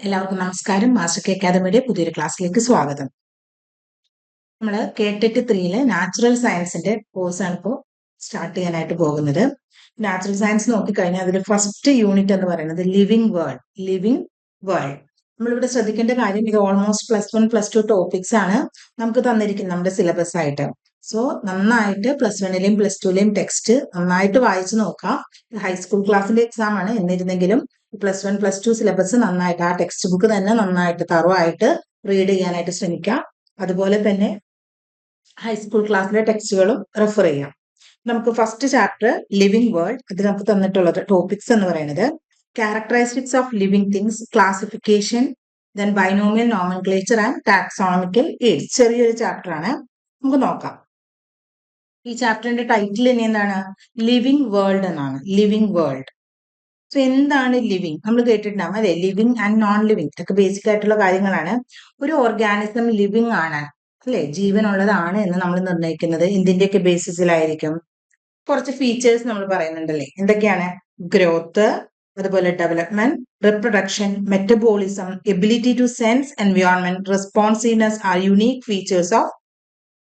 എല്ലാവർക്കും നമസ്കാരം. Master K അക്കാദമിയുടെ പുതിയൊരു ക്ലാസ്സിലേക്ക് സ്വാഗതം. നമ്മൾ KTET 3 നാച്ചുറൽ സയൻസിന്റെ കോഴ്സാണ് ഇപ്പോൾ സ്റ്റാർട്ട് ചെയ്യാനായിട്ട് പോകുന്നത്. നാച്ചുറൽ സയൻസ് നോക്കിക്കഴിഞ്ഞാൽ അതിൽ ഫസ്റ്റ് യൂണിറ്റ് എന്ന് പറയുന്നത് ലിവിങ് വേൾഡ്. നമ്മളിവിടെ ശ്രദ്ധിക്കേണ്ട കാര്യം, ഇത് ഓൾമോസ്റ്റ് +1 +2 ടോപ്പിക്സ് ആണ് നമുക്ക് തന്നിരിക്കുന്നത് നമ്മുടെ സിലബസ് ആയിട്ട്. സോ നന്നായിട്ട് +1ലെയും +2ലെയും ടെക്സ്റ്റ് നന്നായിട്ട് വായിച്ചു നോക്കാം. ഹൈസ്കൂൾ ക്ലാസ്സിന്റെ എക്സാം ആണ്. എന്നിരുന്നെങ്കിലും +1 +2 സിലബസ് നന്നായിട്ട് ആ ടെക്സ്റ്റ് ബുക്ക് തന്നെ നന്നായിട്ട് തറവായിട്ട് റീഡ് ചെയ്യാനായിട്ട് ശ്രമിക്കാം. അതുപോലെ തന്നെ ഹൈസ്കൂൾ ക്ലാസ്സിലെ ടെക്സ്റ്റുകളും റെഫർ ചെയ്യാം. നമുക്ക് ഫസ്റ്റ് ചാപ്റ്റർ ലിവിങ് വേൾഡ്, അതിൽ നമുക്ക് തന്നിട്ടുള്ളത് ടോപ്പിക്സ് എന്ന് പറയുന്നത് characteristics of living things, classification, then binomial nomenclature and taxonomical AIDS. ചെറിയൊരു ചാപ്റ്റർ ആണ്, നമുക്ക് നോക്കാം. ഈ ചാപ്റ്ററിന്റെ ടൈറ്റിൽ ഇനി എന്താണ്? ലിവിങ് വേൾഡ് എന്നാണ്. Living world. സോ എന്താണ് ലിവിങ്? നമ്മൾ കേട്ടിട്ടുണ്ടാവും അല്ലെ, ലിവിങ് ആൻഡ് നോൺ ലിവിങ്, ഇതൊക്കെ ബേസിക് ആയിട്ടുള്ള കാര്യങ്ങളാണ്. ഒരു ഓർഗാനിസം ലിവിങ് ആണ് അല്ലെ, ജീവനുള്ളതാണ് എന്ന് നമ്മൾ നിർണ്ണയിക്കുന്നത് എന്തിന്റെയൊക്കെ ബേസിസിലായിരിക്കും? കുറച്ച് ഫീച്ചേഴ്സ് നമ്മൾ പറയുന്നുണ്ടല്ലേ. എന്തൊക്കെയാണ്? ഗ്രോത്ത്, അതുപോലെ development, reproduction, metabolism, ability to sense environment, responsiveness are unique features of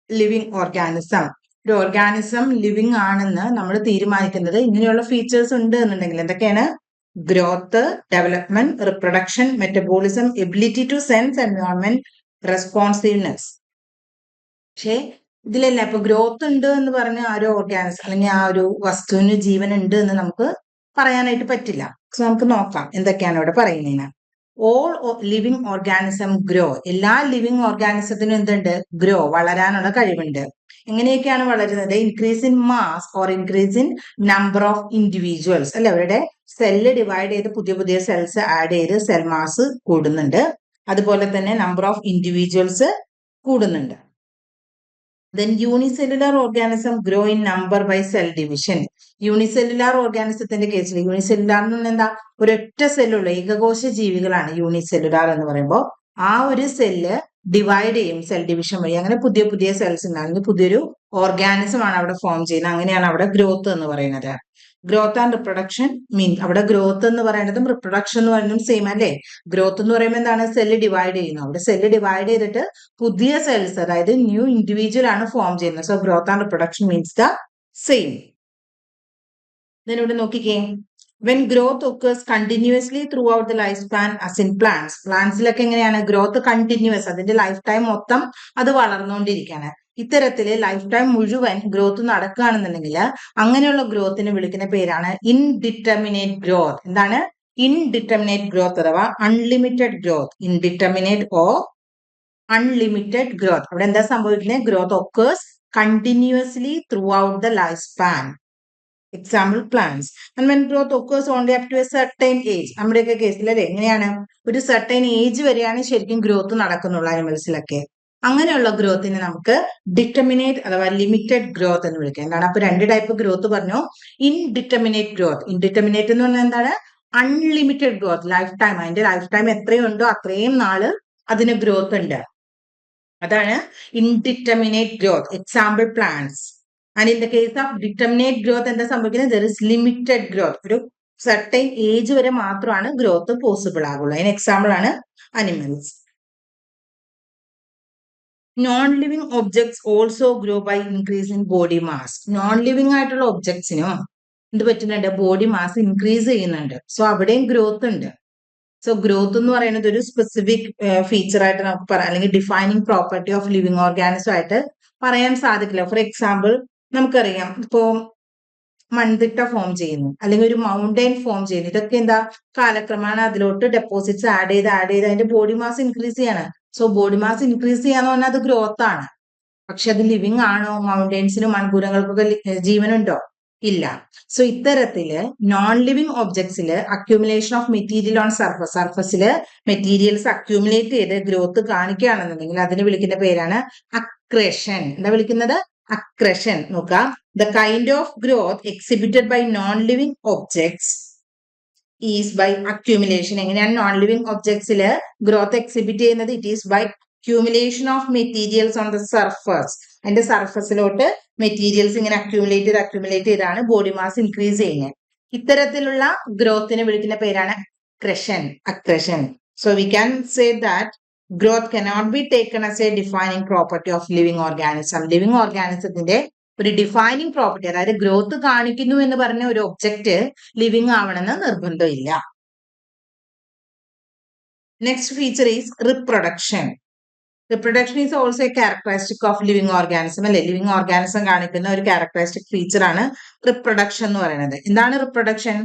living organism. ഒരു ഓർഗാനിസം ലിവിങ് ആണെന്ന് നമ്മൾ തീരുമാനിക്കുന്നത് ഇങ്ങനെയുള്ള ഫീച്ചേഴ്സ് ഉണ്ട് എന്നുണ്ടെങ്കിൽ എന്തൊക്കെയാണ്? Growth, development, reproduction, metabolism, ability to sense environment, responsiveness. പക്ഷേ ഇതിലല്ല, ഇപ്പൊ ഗ്രോത്ത് ഉണ്ട് എന്ന് പറഞ്ഞ് ആ ഒരു ഓർഗാനിസം അല്ലെങ്കിൽ ആ ഒരു വസ്തുവിന് ജീവൻ ഉണ്ട് എന്ന് നമുക്ക് പറയാനായിട്ട് പറ്റില്ല. സോ നമുക്ക് നോക്കാം എന്തൊക്കെയാണ് ഇവിടെ പറയുന്നതിന്. All living organism grow. എല്ലാ ലിവിങ് ഓർഗാനിസത്തിനും എന്തുണ്ട്? ഗ്രോ, വളരാനുള്ള കഴിവുണ്ട്. എങ്ങനെയൊക്കെയാണ് വളരുന്നത്? Increase in mass or increase in number of individuals അല്ലെ, അവരുടെ സെല്ല് ഡിവൈഡ് ചെയ്ത് പുതിയ പുതിയ സെൽസ് ആഡ് ചെയ്ത് സെൽ മാസ് കൂടുന്നുണ്ട്. അതുപോലെ തന്നെ നമ്പർ ഓഫ് ഇൻഡിവിജ്വൽസ് കൂടുന്നുണ്ട്. Then unicellular organism grow in number by cell division. Unicellular ഓർഗാനിസത്തിന്റെ കേസിൽ, യൂണിസെല്ലുലാർ എന്ന് പറഞ്ഞാൽ എന്താ? ഒരൊറ്റ സെല്ലുള്ള ഏകകോശ ജീവികളാണ് യൂണിസെല്ലുലാർ എന്ന് പറയുമ്പോൾ. ആ ഒരു സെല്ല് ഡിവൈഡ് ചെയ്യും സെൽ ഡിവിഷൻ വഴി. അങ്ങനെ പുതിയ പുതിയ സെൽസ് ഉണ്ടാകുന്നത്, പുതിയൊരു ഓർഗാനിസം ആണ് അവിടെ ഫോം ചെയ്യുന്നത്. അങ്ങനെയാണ് അവിടെ ഗ്രോത്ത് എന്ന് പറയുന്നത്. ഗ്രോത്ത് ആൻഡ് റിപ്രൊഡക്ഷൻ മീൻ, അവിടെ ഗ്രോത്ത് എന്ന് പറയുന്നതും റിപ്രൊഡക്ഷൻ എന്ന് പറയുന്നതും സെയിം അല്ലേ. ഗ്രോത്ത് എന്ന് പറയുമ്പോൾ എന്താണ്? സെല്ല് ഡിവൈഡ് ചെയ്യുന്നു. അവിടെ സെല്ല് ഡിവൈഡ് ചെയ്തിട്ട് പുതിയ സെൽസ്, അതായത് ന്യൂ ഇൻഡിവിജ്വൽ ആണ് ഫോം ചെയ്യുന്നത്. So growth and reproduction means the same. ഇവിടെ നോക്കിക്കേ, when growth occurs continuously throughout the life span as in plants. പ്ലാന്റ്സിലൊക്കെ എങ്ങനെയാണ്? ഗ്രോത്ത് കണ്ടിന്യൂസ്, അതിന്റെ ലൈഫ് ടൈം മൊത്തം അത് വളർന്നുകൊണ്ടിരിക്കുകയാണ്. ഇത്തരത്തില് ലൈഫ് ടൈം മുഴുവൻ ഗ്രോത്ത് നടക്കുകയാണെന്നുണ്ടെങ്കിൽ അങ്ങനെയുള്ള ഗ്രോത്തിനെ വിളിക്കുന്ന പേരാണ് ഇൻഡിറ്റർമിനേറ്റ് ഗ്രോത്ത്. എന്താണ്? ഇൻഡിറ്റർമിനേറ്റ് ഗ്രോത്ത് അഥവാ unlimited growth. Indeterminate or unlimited growth. അവിടെ എന്താ സംഭവിക്കുന്നത്? Growth occurs continuously throughout the life span. Example plants. And when growth occurs only up to a certain age. നമ്മുടെയൊക്കെ കേസിൽ അല്ലെ, എങ്ങനെയാണ്? ഒരു സർട്ടൈൻ ഏജ് വരെയാണ് ശരിക്കും ഗ്രോത്ത് നടക്കുന്നുള്ളൂ അനിമൽസിലൊക്കെ. അങ്ങനെയുള്ള ഗ്രോത്തിനെ നമുക്ക് ഡിറ്റർമിനേറ്റ് അഥവാ ലിമിറ്റഡ് ഗ്രോത്ത് എന്ന് വിളിക്കാം. എന്താണ്? അപ്പൊ രണ്ട് ടൈപ്പ് ഗ്രോത്ത് പറഞ്ഞു. Indeterminate growth. ഇൻഡിറ്റർമിനേറ്റ് എന്ന് പറഞ്ഞാൽ എന്താണ്? Unlimited growth. ലൈഫ് ടൈം, അതിന്റെ ലൈഫ് ടൈം എത്രയുണ്ടോ അത്രയും നാള് അതിന് ഗ്രോത്ത് ഉണ്ട്. അതാണ് indeterminate growth. Example plants. And in the case of determinate growth എന്താ സംഭവിക്കുന്നത്? There is limited growth. ഒരു സർട്ടൈൻ ഏജ് വരെ മാത്രമാണ് ഗ്രോത്ത് പോസിബിൾ ആകുള്ളൂ. അതിന് എക്സാമ്പിൾ ആണ് animals. Non living objects also grow by increase in body mass. Non living ആയിട്ടുള്ള ഒബ്ജക്ട്സിനും എന്ത് പറ്റുന്നുണ്ട്? ബോഡി മാസ് ഇൻക്രീസ് ചെയ്യുന്നുണ്ട്. സോ അവിടെയും ഗ്രോത്ത് ഉണ്ട്. സോ ഗ്രോത്ത് എന്ന് പറയുന്നത് ഒരു സ്പെസിഫിക് ഫീച്ചർ ആയിട്ട് നമുക്ക് പറയാം, അല്ലെങ്കിൽ defining property of living organism ആയിട്ട് പറയാൻ സാധിക്കില്ല. ഫോർ എക്സാമ്പിൾ നമുക്കറിയാം, ഇപ്പോ മൺതിട്ട ഫോം ചെയ്യുന്നു, അല്ലെങ്കിൽ ഒരു മൗണ്ടൈൻ ഫോം ചെയ്യുന്നു. ഇതൊക്കെ എന്താ? കാലക്രമേണ അതിലോട്ട് ഡെപ്പോസിറ്റ്സ് ആഡ് ചെയ്ത് അതിന്റെ ബോഡി മാസ് ഇൻക്രീസ് ചെയ്യാണ്. സോ ബോഡി മാസ് ഇൻക്രീസ് ചെയ്യാന്ന് പറഞ്ഞാൽ അത് ഗ്രോത്ത് ആണ്. പക്ഷെ അത് ലിവിങ് ആണോ? മൗണ്ടൈൻസിനും മൺകൂരങ്ങൾക്കൊക്കെ ജീവനുണ്ടോ? ഇല്ല. സോ ഇത്തരത്തില് നോൺ ലിവിങ് ഒബ്ജക്ട്സില് അക്യൂമുലേഷൻ ഓഫ് മെറ്റീരിയൽ ഓൺ സർഫസില് മെറ്റീരിയൽസ് അക്യൂമുലേറ്റ് ചെയ്ത് ഗ്രോത്ത് കാണിക്കുകയാണെന്നുണ്ടെങ്കിൽ അതിന് വിളിക്കുന്ന പേരാണ് അക്രഷൻ. എന്താ വിളിക്കുന്നത്? അക്രഷൻ. നോക്കാം. The kind of growth exhibited by non living objects is by accumulation. എങ്ങനെയാണ് നോൺ ലിവിങ് ഒബ്ജക്ട്സില് ഗ്രോത്ത് എക്സിബിറ്റ് ചെയ്യുന്നത്? It is by accumulation of materials on the surface. അതിന്റെ സർഫസിലോട്ട് മെറ്റീരിയൽസ് ഇങ്ങനെ അക്യൂമുലേറ്റ് ചെയ്താണ് ബോഡി മാസ് ഇൻക്രീസ് ചെയ്യുന്നത്. ഇത്തരത്തിലുള്ള ഗ്രോത്തിനെ വിളിക്കുന്ന പേരാണ് അക്രഷൻ. So we can say that growth cannot be taken as a defining property of living organism. Living organismത്തിന്റെ ഒരു defining property, അതായത് ഗ്രോത്ത് കാണിക്കുന്നു എന്ന് പറഞ്ഞ ഒരു ഒബ്ജക്റ്റ് ലിവിങ് ആവണമെന്ന് നിർബന്ധമില്ല. Next feature is reproduction. Reproduction is also a characteristic of living organism, അല്ലെ? Living organism കാണിക്കുന്ന ഒരു ക്യാരക്ടറിസ്റ്റിക് ഫീച്ചർ ആണ് റിപ്രൊഡക്ഷൻ എന്ന് പറയുന്നത്. എന്താണ് റിപ്രൊഡക്ഷൻ?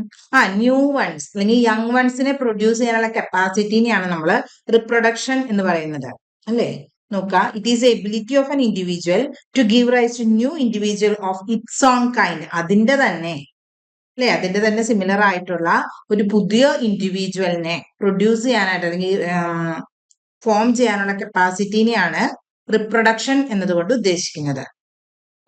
ന്യൂ വൺസ് അല്ലെങ്കിൽ യങ് വൺസിനെ പ്രൊഡ്യൂസ് ചെയ്യാനുള്ള കപ്പാസിറ്റിനെയാണ് നമ്മൾ റിപ്രൊഡക്ഷൻ എന്ന് പറയുന്നത്, അല്ലേ? നോക്കുക, it is ability of an individual to give rise to new individual of its own kind. അതിന്റെ തന്നെ, അല്ലെ, അതിന്റെ തന്നെ സിമിലർ ആയിട്ടുള്ള ഒരു പുതിയ ഇൻഡിവിജ്വലിനെ പ്രൊഡ്യൂസ് ചെയ്യാനായിട്ട് അല്ലെങ്കിൽ ഫോം ചെയ്യാനുള്ള കപ്പാസിറ്റിനെയാണ് റിപ്രൊഡക്ഷൻ എന്നതുകൊണ്ട് ഉദ്ദേശിക്കുന്നത്.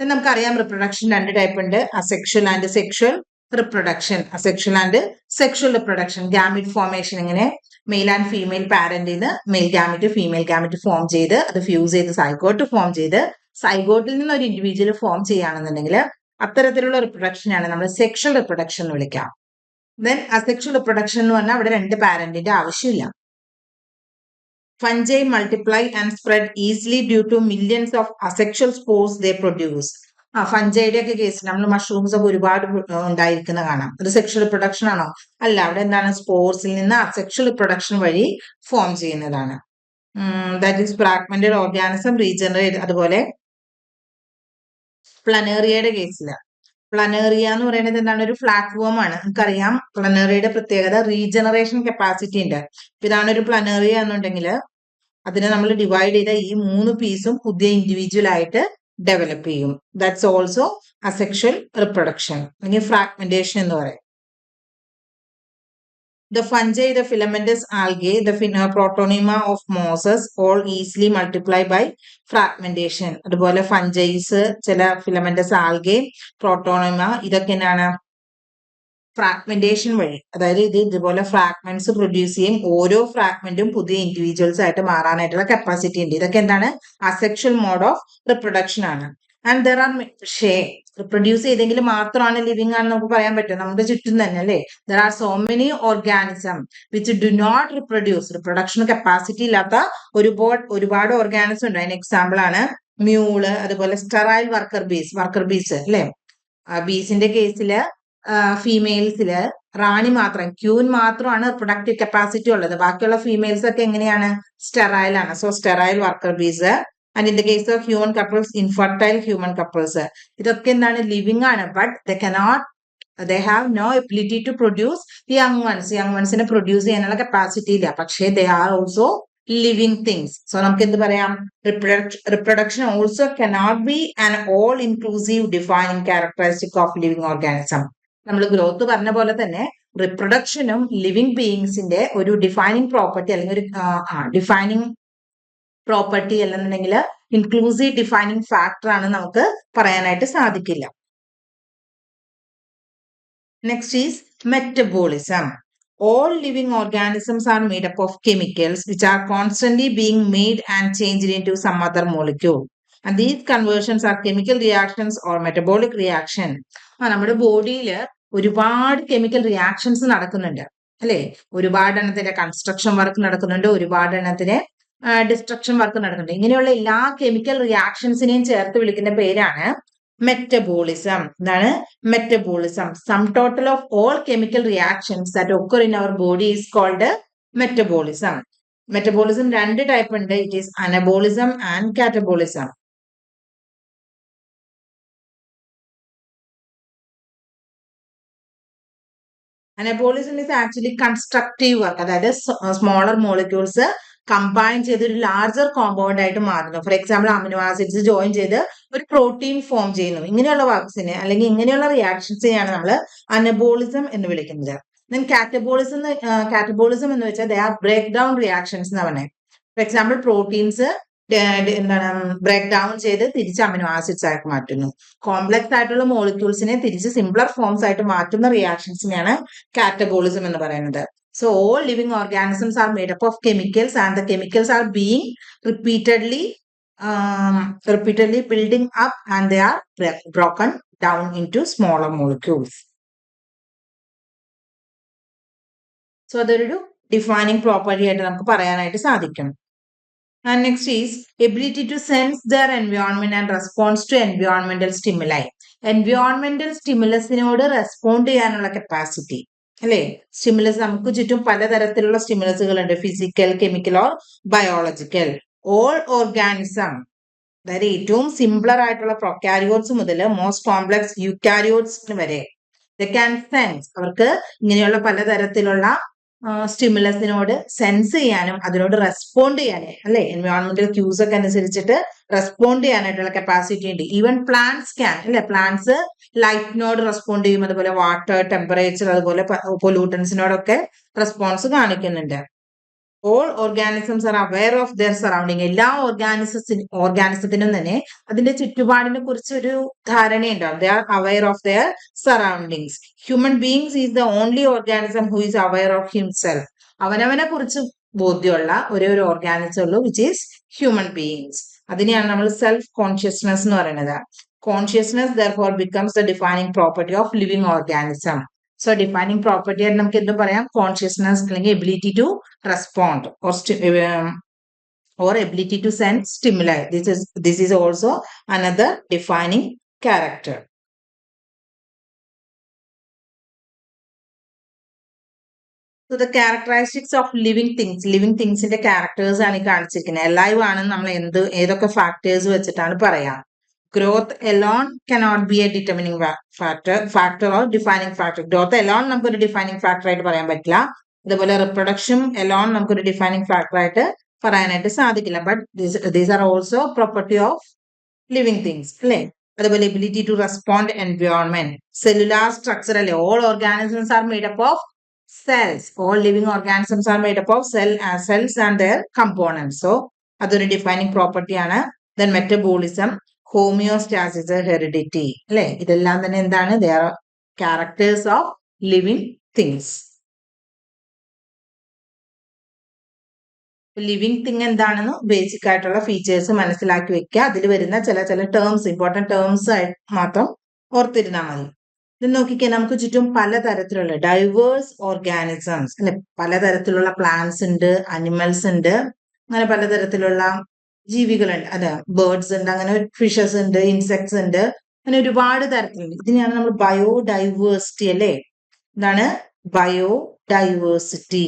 നമുക്കറിയാം റിപ്രൊഡക്ഷൻ രണ്ട് ടൈപ്പ് ഉണ്ട്, asexual and sexual reproduction. Asexual and sexual reproduction, gamete formation, ഇങ്ങനെ മെയിൽ ആൻഡ് ഫീമെയിൽ പാരന്റിൽ നിന്ന് male gamete female gamete form ചെയ്ത് അത് ഫ്യൂസ് ചെയ്ത് സൈഗോട്ട് ഫോം ചെയ്ത് സൈഗോട്ടിൽ നിന്ന് ഒരു ഇൻഡിവിജ്വൽ ഫോം ചെയ്യുകയാണെന്നുണ്ടെങ്കിൽ അത്തരത്തിലുള്ള റിപ്രൊഡക്ഷനാണ് നമ്മൾ സെക്ഷൽ റിപ്രൊഡക്ഷൻ എന്ന് വിളിക്കാം. ദെൻ അസെക്ഷൽ റിപ്രൊഡക്ഷൻ എന്ന് പറഞ്ഞാൽ അവിടെ രണ്ട് പാരന്റിന്റെ ആവശ്യമില്ല. Fungi multiply and spread easily due to millions of asexual spores they produce. ഫഞ്ചൈയുടെ ഒക്കെ കേസ് നമ്മൾ മഷ്റൂംസ് ഒക്കെ ഒരുപാട് ഉണ്ടായിരിക്കുന്ന കാണാം. അത് സെക്ഷൽ റിപ്രൊഡക്ഷൻ ആണോ? അല്ല, അവിടെ എന്താണ്, സ്പോർസിൽ നിന്ന് അസെക്ഷൽ റിപ്രൊഡക്ഷൻ വഴി ഫോം ചെയ്യുന്നതാണ്. That is fragmented organism regenerate. അതുപോലെ പ്ലനേറിയയുടെ കേസിൽ, പ്ലനേറിയ എന്ന് പറയുന്നത് എന്താണ്, ഒരു ഫ്ലാറ്റ് ഫോം ആണ്. നമുക്കറിയാം പ്ലനേറിയയുടെ പ്രത്യേകത റീജനറേഷൻ കപ്പാസിറ്റി ഉണ്ട്. ഇതാണ് ഒരു പ്ലനേറിയ എന്നുണ്ടെങ്കിൽ അതിനെ നമ്മൾ ഡിവൈഡ് ചെയ്ത ഈ 3 പീസും പുതിയ ഇൻഡിവിജ്വൽ ആയിട്ട് ഡെവലപ്പ് ചെയ്യും. ദാറ്റ്സ് ഓൾസോ അസെക്ഷൽ റിപ്രൊഡക്ഷൻ അല്ലെങ്കിൽ ഫ്രാഗ്മെന്റേഷൻ എന്ന് പറയും. The fungi, the filamentous algae, the protonema of mosses all easily multiply by fragmentation. അതുപോലെ ഫഞ്ചൈസ്, ചില filamentous algae, protonema, ഇതൊക്കെ എന്താണ്, ഫ്രാഗ്മെന്റേഷൻ വഴി, അതായത് ഇതുപോലെ ഫ്രാഗ്മെന്റ്സ് പ്രൊഡ്യൂസ് ചെയ്യും. ഓരോ ഫ്രാഗ്മെന്റും പുതിയ ഇൻഡിവിജ്വൽസ് ആയിട്ട് മാറാനായിട്ടുള്ള കപ്പാസിറ്റി ഉണ്ട്. ഇതൊക്കെ എന്താണ്, അസെക്ഷൽ മോഡ് ഓഫ് റിപ്രൊഡക്ഷൻ ആണ്. ആൻഡ് ദർ ആർ റിപ്രൊഡ്യൂസ് ചെയ്തെങ്കിൽ മാത്രമാണ് ലിവിങ് ആണെന്ന് നമുക്ക് പറയാൻ പറ്റും. നമ്മുടെ ചുറ്റും തന്നെ, അല്ലേ? There are so many organism which do not reproduce. Reproduction capacity ഇല്ലാത്ത ഒരുപാട് ഓർഗാനിസം ഉണ്ട്. അതിന് എക്സാമ്പിൾ ആണ് മ്യൂള്, അതുപോലെ സ്റ്റെറൈൽ വർക്കർ ബീസ്, അല്ലെ? ബീസിന്റെ കേസില് ഫീമെയിൽസില് റാണി മാത്രം, ക്യൂൻ മാത്രമാണ് പ്രൊഡക്റ്റീവ് കപ്പാസിറ്റി ഉള്ളത്. ബാക്കിയുള്ള ഫീമെയിൽസ് ഒക്കെ എങ്ങനെയാണ്, സ്റ്റെറൈൽ ആണ്. So sterile worker bees. And in the case of human couples, infertile human couples. ഇതൊക്കെ എന്താണ്, ലിവിങ് ആണ്. But they have no ability to produce young ones. Young വൺസിനെ പ്രൊഡ്യൂസ് ചെയ്യാനുള്ള കപ്പാസിറ്റി ഇല്ല. പക്ഷേ they are also living things. So നമുക്ക് എന്ത് പറയാം, reproduction also cannot be an all inclusive defining characteristic of living organism. നമ്മൾ growth പറഞ്ഞ പോലെ തന്നെ റിപ്രൊഡക്ഷനും ലിവിങ് ബീയിങ്സിന്റെ ഒരു ഡിഫൈനിങ് പ്രോപ്പർട്ടി അല്ലെങ്കിൽ ഒരു ഡിഫൈനിങ് പ്രോപ്പർട്ടി അല്ലെന്നുണ്ടെങ്കിൽ ഇൻക്ലൂസീവ് ഡിഫൈനിങ് ഫാക്ടർ ആണ് നമുക്ക് പറയാനായിട്ട് സാധിക്കില്ല. Next is metabolism. All living organisms are made up of chemicals which are constantly being made and changed into some other molecule. And these conversions are chemical reactions or metabolic reaction. നമ്മുടെ ബോഡിയിൽ ഒരുപാട് chemical reactions നടക്കുന്നുണ്ട്, അല്ലെ? ഒരുപാട് എണ്ണത്തിന്റെ construction work നടക്കുന്നുണ്ട്, ഒരുപാട് എണ്ണത്തിന് ഡിസ്ട്രക്ഷൻ വർക്ക് നടക്കുന്നുണ്ട്. ഇങ്ങനെയുള്ള എല്ലാ കെമിക്കൽ റിയാക്ഷൻസിനെയും ചേർത്ത് വിളിക്കുന്ന പേരാണ് മെറ്റബോളിസം. എന്താണ് metabolism? Sum total of all chemical reactions that occur in our body is called metabolism. Metabolism രണ്ട് ടൈപ്പ് ഉണ്ട്. It is anabolism and catabolism. Anabolism is actually constructive work, അതായത് സ്മോളർ മോളിക്യൂൾസ് കമ്പൈൻ ചെയ്ത് ഒരു larger compound ആയിട്ട് മാറുന്നു. For example amino acids join ചെയ്ത് ഒരു protein form ചെയ്യുന്നു. ഇങ്ങനെയുള്ള വർക്ക്സിനെ അല്ലെങ്കിൽ ഇങ്ങനെയുള്ള റിയാക്ഷൻസിനെയാണ് നമ്മൾ അനബോളിസം എന്ന് വിളിക്കുന്നത്. ദെൻ കാറ്റബോളിസം എന്ന് വെച്ചാൽ they are break down reactions എന്ന് പറഞ്ഞത്. ഫോർ എക്സാമ്പിൾ പ്രോട്ടീൻസ് എന്താണ് ബ്രേക്ക് ഡൗൺ ചെയ്ത് തിരിച്ച് അമിനോ ആസിഡ്സ് ആയിട്ട് മാറ്റുന്നു. കോംപ്ലക്സ് ആയിട്ടുള്ള മോളിക്യൂൾസിനെ തിരിച്ച് സിംപ്ലർ ഫോംസ് ആയിട്ട് മാറ്റുന്ന റിയാക്ഷൻസിനെയാണ് കാറ്റബോളിസം എന്ന് പറയുന്നത്. So all living organisms are made up of chemicals and the chemicals are being repeatedly building up and they are broken down into smaller molecules. So അതൊരു defining property ആയിട്ട് നമുക്ക് പറയാനായിട്ട് സാധിക്കും. And next is ability to sense their environment and response to environmental stimuli. Environmental സ്റ്റിമുലസിനോട് respond ചെയ്യാനുള്ള capacity അല്ലെ. Stimulus നമുക്ക് ചുറ്റും പലതരത്തിലുള്ള സ്റ്റിമുലസുകൾ ഉണ്ട്. Physical, chemical or biological. All organism, അതായത് ഏറ്റവും സിംപ്ലർ ആയിട്ടുള്ള പ്രൊക്കാരിയോട്സ് മുതൽ മോസ്റ്റ് കോംപ്ലക്സ് യൂക്കാരിയോട്സിന് വരെ ക്യാൻ സെൻസ്, അവർക്ക് ഇങ്ങനെയുള്ള പലതരത്തിലുള്ള സ്റ്റിമുലസിനോട് സെൻസ് ചെയ്യാനും അതിനോട് റെസ്പോണ്ട് ചെയ്യാനും അല്ലെ, എൻവയോൺമെന്റൽ ക്യൂസ് ഒക്കെ അനുസരിച്ചിട്ട് റെസ്പോണ്ട് ചെയ്യാനായിട്ടുള്ള കപ്പാസിറ്റി ഉണ്ട്. ഈവൻ പ്ലാന്റ്സ് ക്യാൻ അല്ലെ, പ്ലാന്റ്സ് ലൈറ്റിനോട് റെസ്പോണ്ട് ചെയ്യും, അതുപോലെ വാട്ടർ, ടെമ്പറേച്ചർ, അതുപോലെ പൊല്യൂട്ടൻസിനോടൊക്കെ റെസ്പോൺസ് കാണിക്കുന്നുണ്ട്. All organisms are aware of their surrounding. എല്ലാ ഓർഗാനിസത്തിനും തന്നെ അതിന്റെ ചുറ്റുപാടിനെ കുറിച്ച് ഒരു ധാരണയുണ്ടാവും. They are aware of their surroundings. Human beings is the only organism who is aware of himself. അവനവനെ കുറിച്ച് ബോധ്യമുള്ള ഒരേ ഒരു ഓർഗാനിസം ഉള്ളൂ, വിച്ച് ഈസ് ഹ്യൂമൻ ബീങ്സ്. അതിനെയാണ് നമ്മൾ സെൽഫ് കോൺഷ്യസ്നെസ് എന്ന് പറയുന്നത്. Consciousness therefore becomes the defining property of living organism. So defining property ആയിട്ട് നമുക്ക് എന്തും പറയാം, കോൺഷ്യസ്നെസ് അല്ലെങ്കിൽ ability to respond or ability to sense stimuli. This is also another defining character. So the characteristics of living things. Living things ന്റെ characters ആണ് ഈ കാണിച്ചിരിക്കുന്നത്. Alive ആണെന്ന് നമ്മൾ ഏതൊക്കെ ഫാക്ടേഴ്സ് വെച്ചിട്ടാണ് പറയാം. Growth alone cannot be a determining factor or defining factor. Growth alone നമുക്കൊരു defining factor ആയിട്ട് പറയാൻ പറ്റില്ല. അതുപോലെ റിപ്രൊഡക്ഷൻ alone നമുക്കൊരു defining factor ആയിട്ട് പറയാനായിട്ട് സാധിക്കില്ല. But these are also property of living things അല്ലെ. അതുപോലെ ability to respond environment, cellular structure അല്ലെ. All organisms are made up of cells. All living organisms are made up of cells and their components. So അതൊരു defining property ആണ്. Then metabolism, homeostasis, heredity അല്ലെ. ഇതെല്ലാം തന്നെ എന്താണ്, they are characters of living things. Living thing എന്താണെന്ന് basic ആയിട്ടുള്ള features മനസ്സിലാക്കി വെക്കുക. അതിൽ വരുന്ന ചില ടേംസ്, ഇമ്പോർട്ടൻറ്റ് ടേംസ് ആയിട്ട് മാത്രം ഓർത്തിരുന്നാൽ മതി. ഇത് നോക്കിക്കേ, നമുക്ക് ചുറ്റും പലതരത്തിലുള്ള ഡൈവേഴ്സ് ഓർഗാനിസംസ് അല്ലെ, പലതരത്തിലുള്ള പ്ലാന്റ്സ് ഉണ്ട്, അനിമൽസ് ഉണ്ട്, അങ്ങനെ പലതരത്തിലുള്ള ജീവികളുണ്ട്, അല്ലെ, ബേർഡ്സ് ഉണ്ട്, അങ്ങനെ ഫിഷസ് ഉണ്ട്, ഇൻസെക്ട്സ് ഉണ്ട്, അങ്ങനെ ഒരുപാട് തരത്തിലുണ്ട്. ഇതിനെയാണ് നമ്മൾ ബയോഡൈവേഴ്സിറ്റി അല്ലെ. എന്താണ് ബയോഡൈവേഴ്സിറ്റി?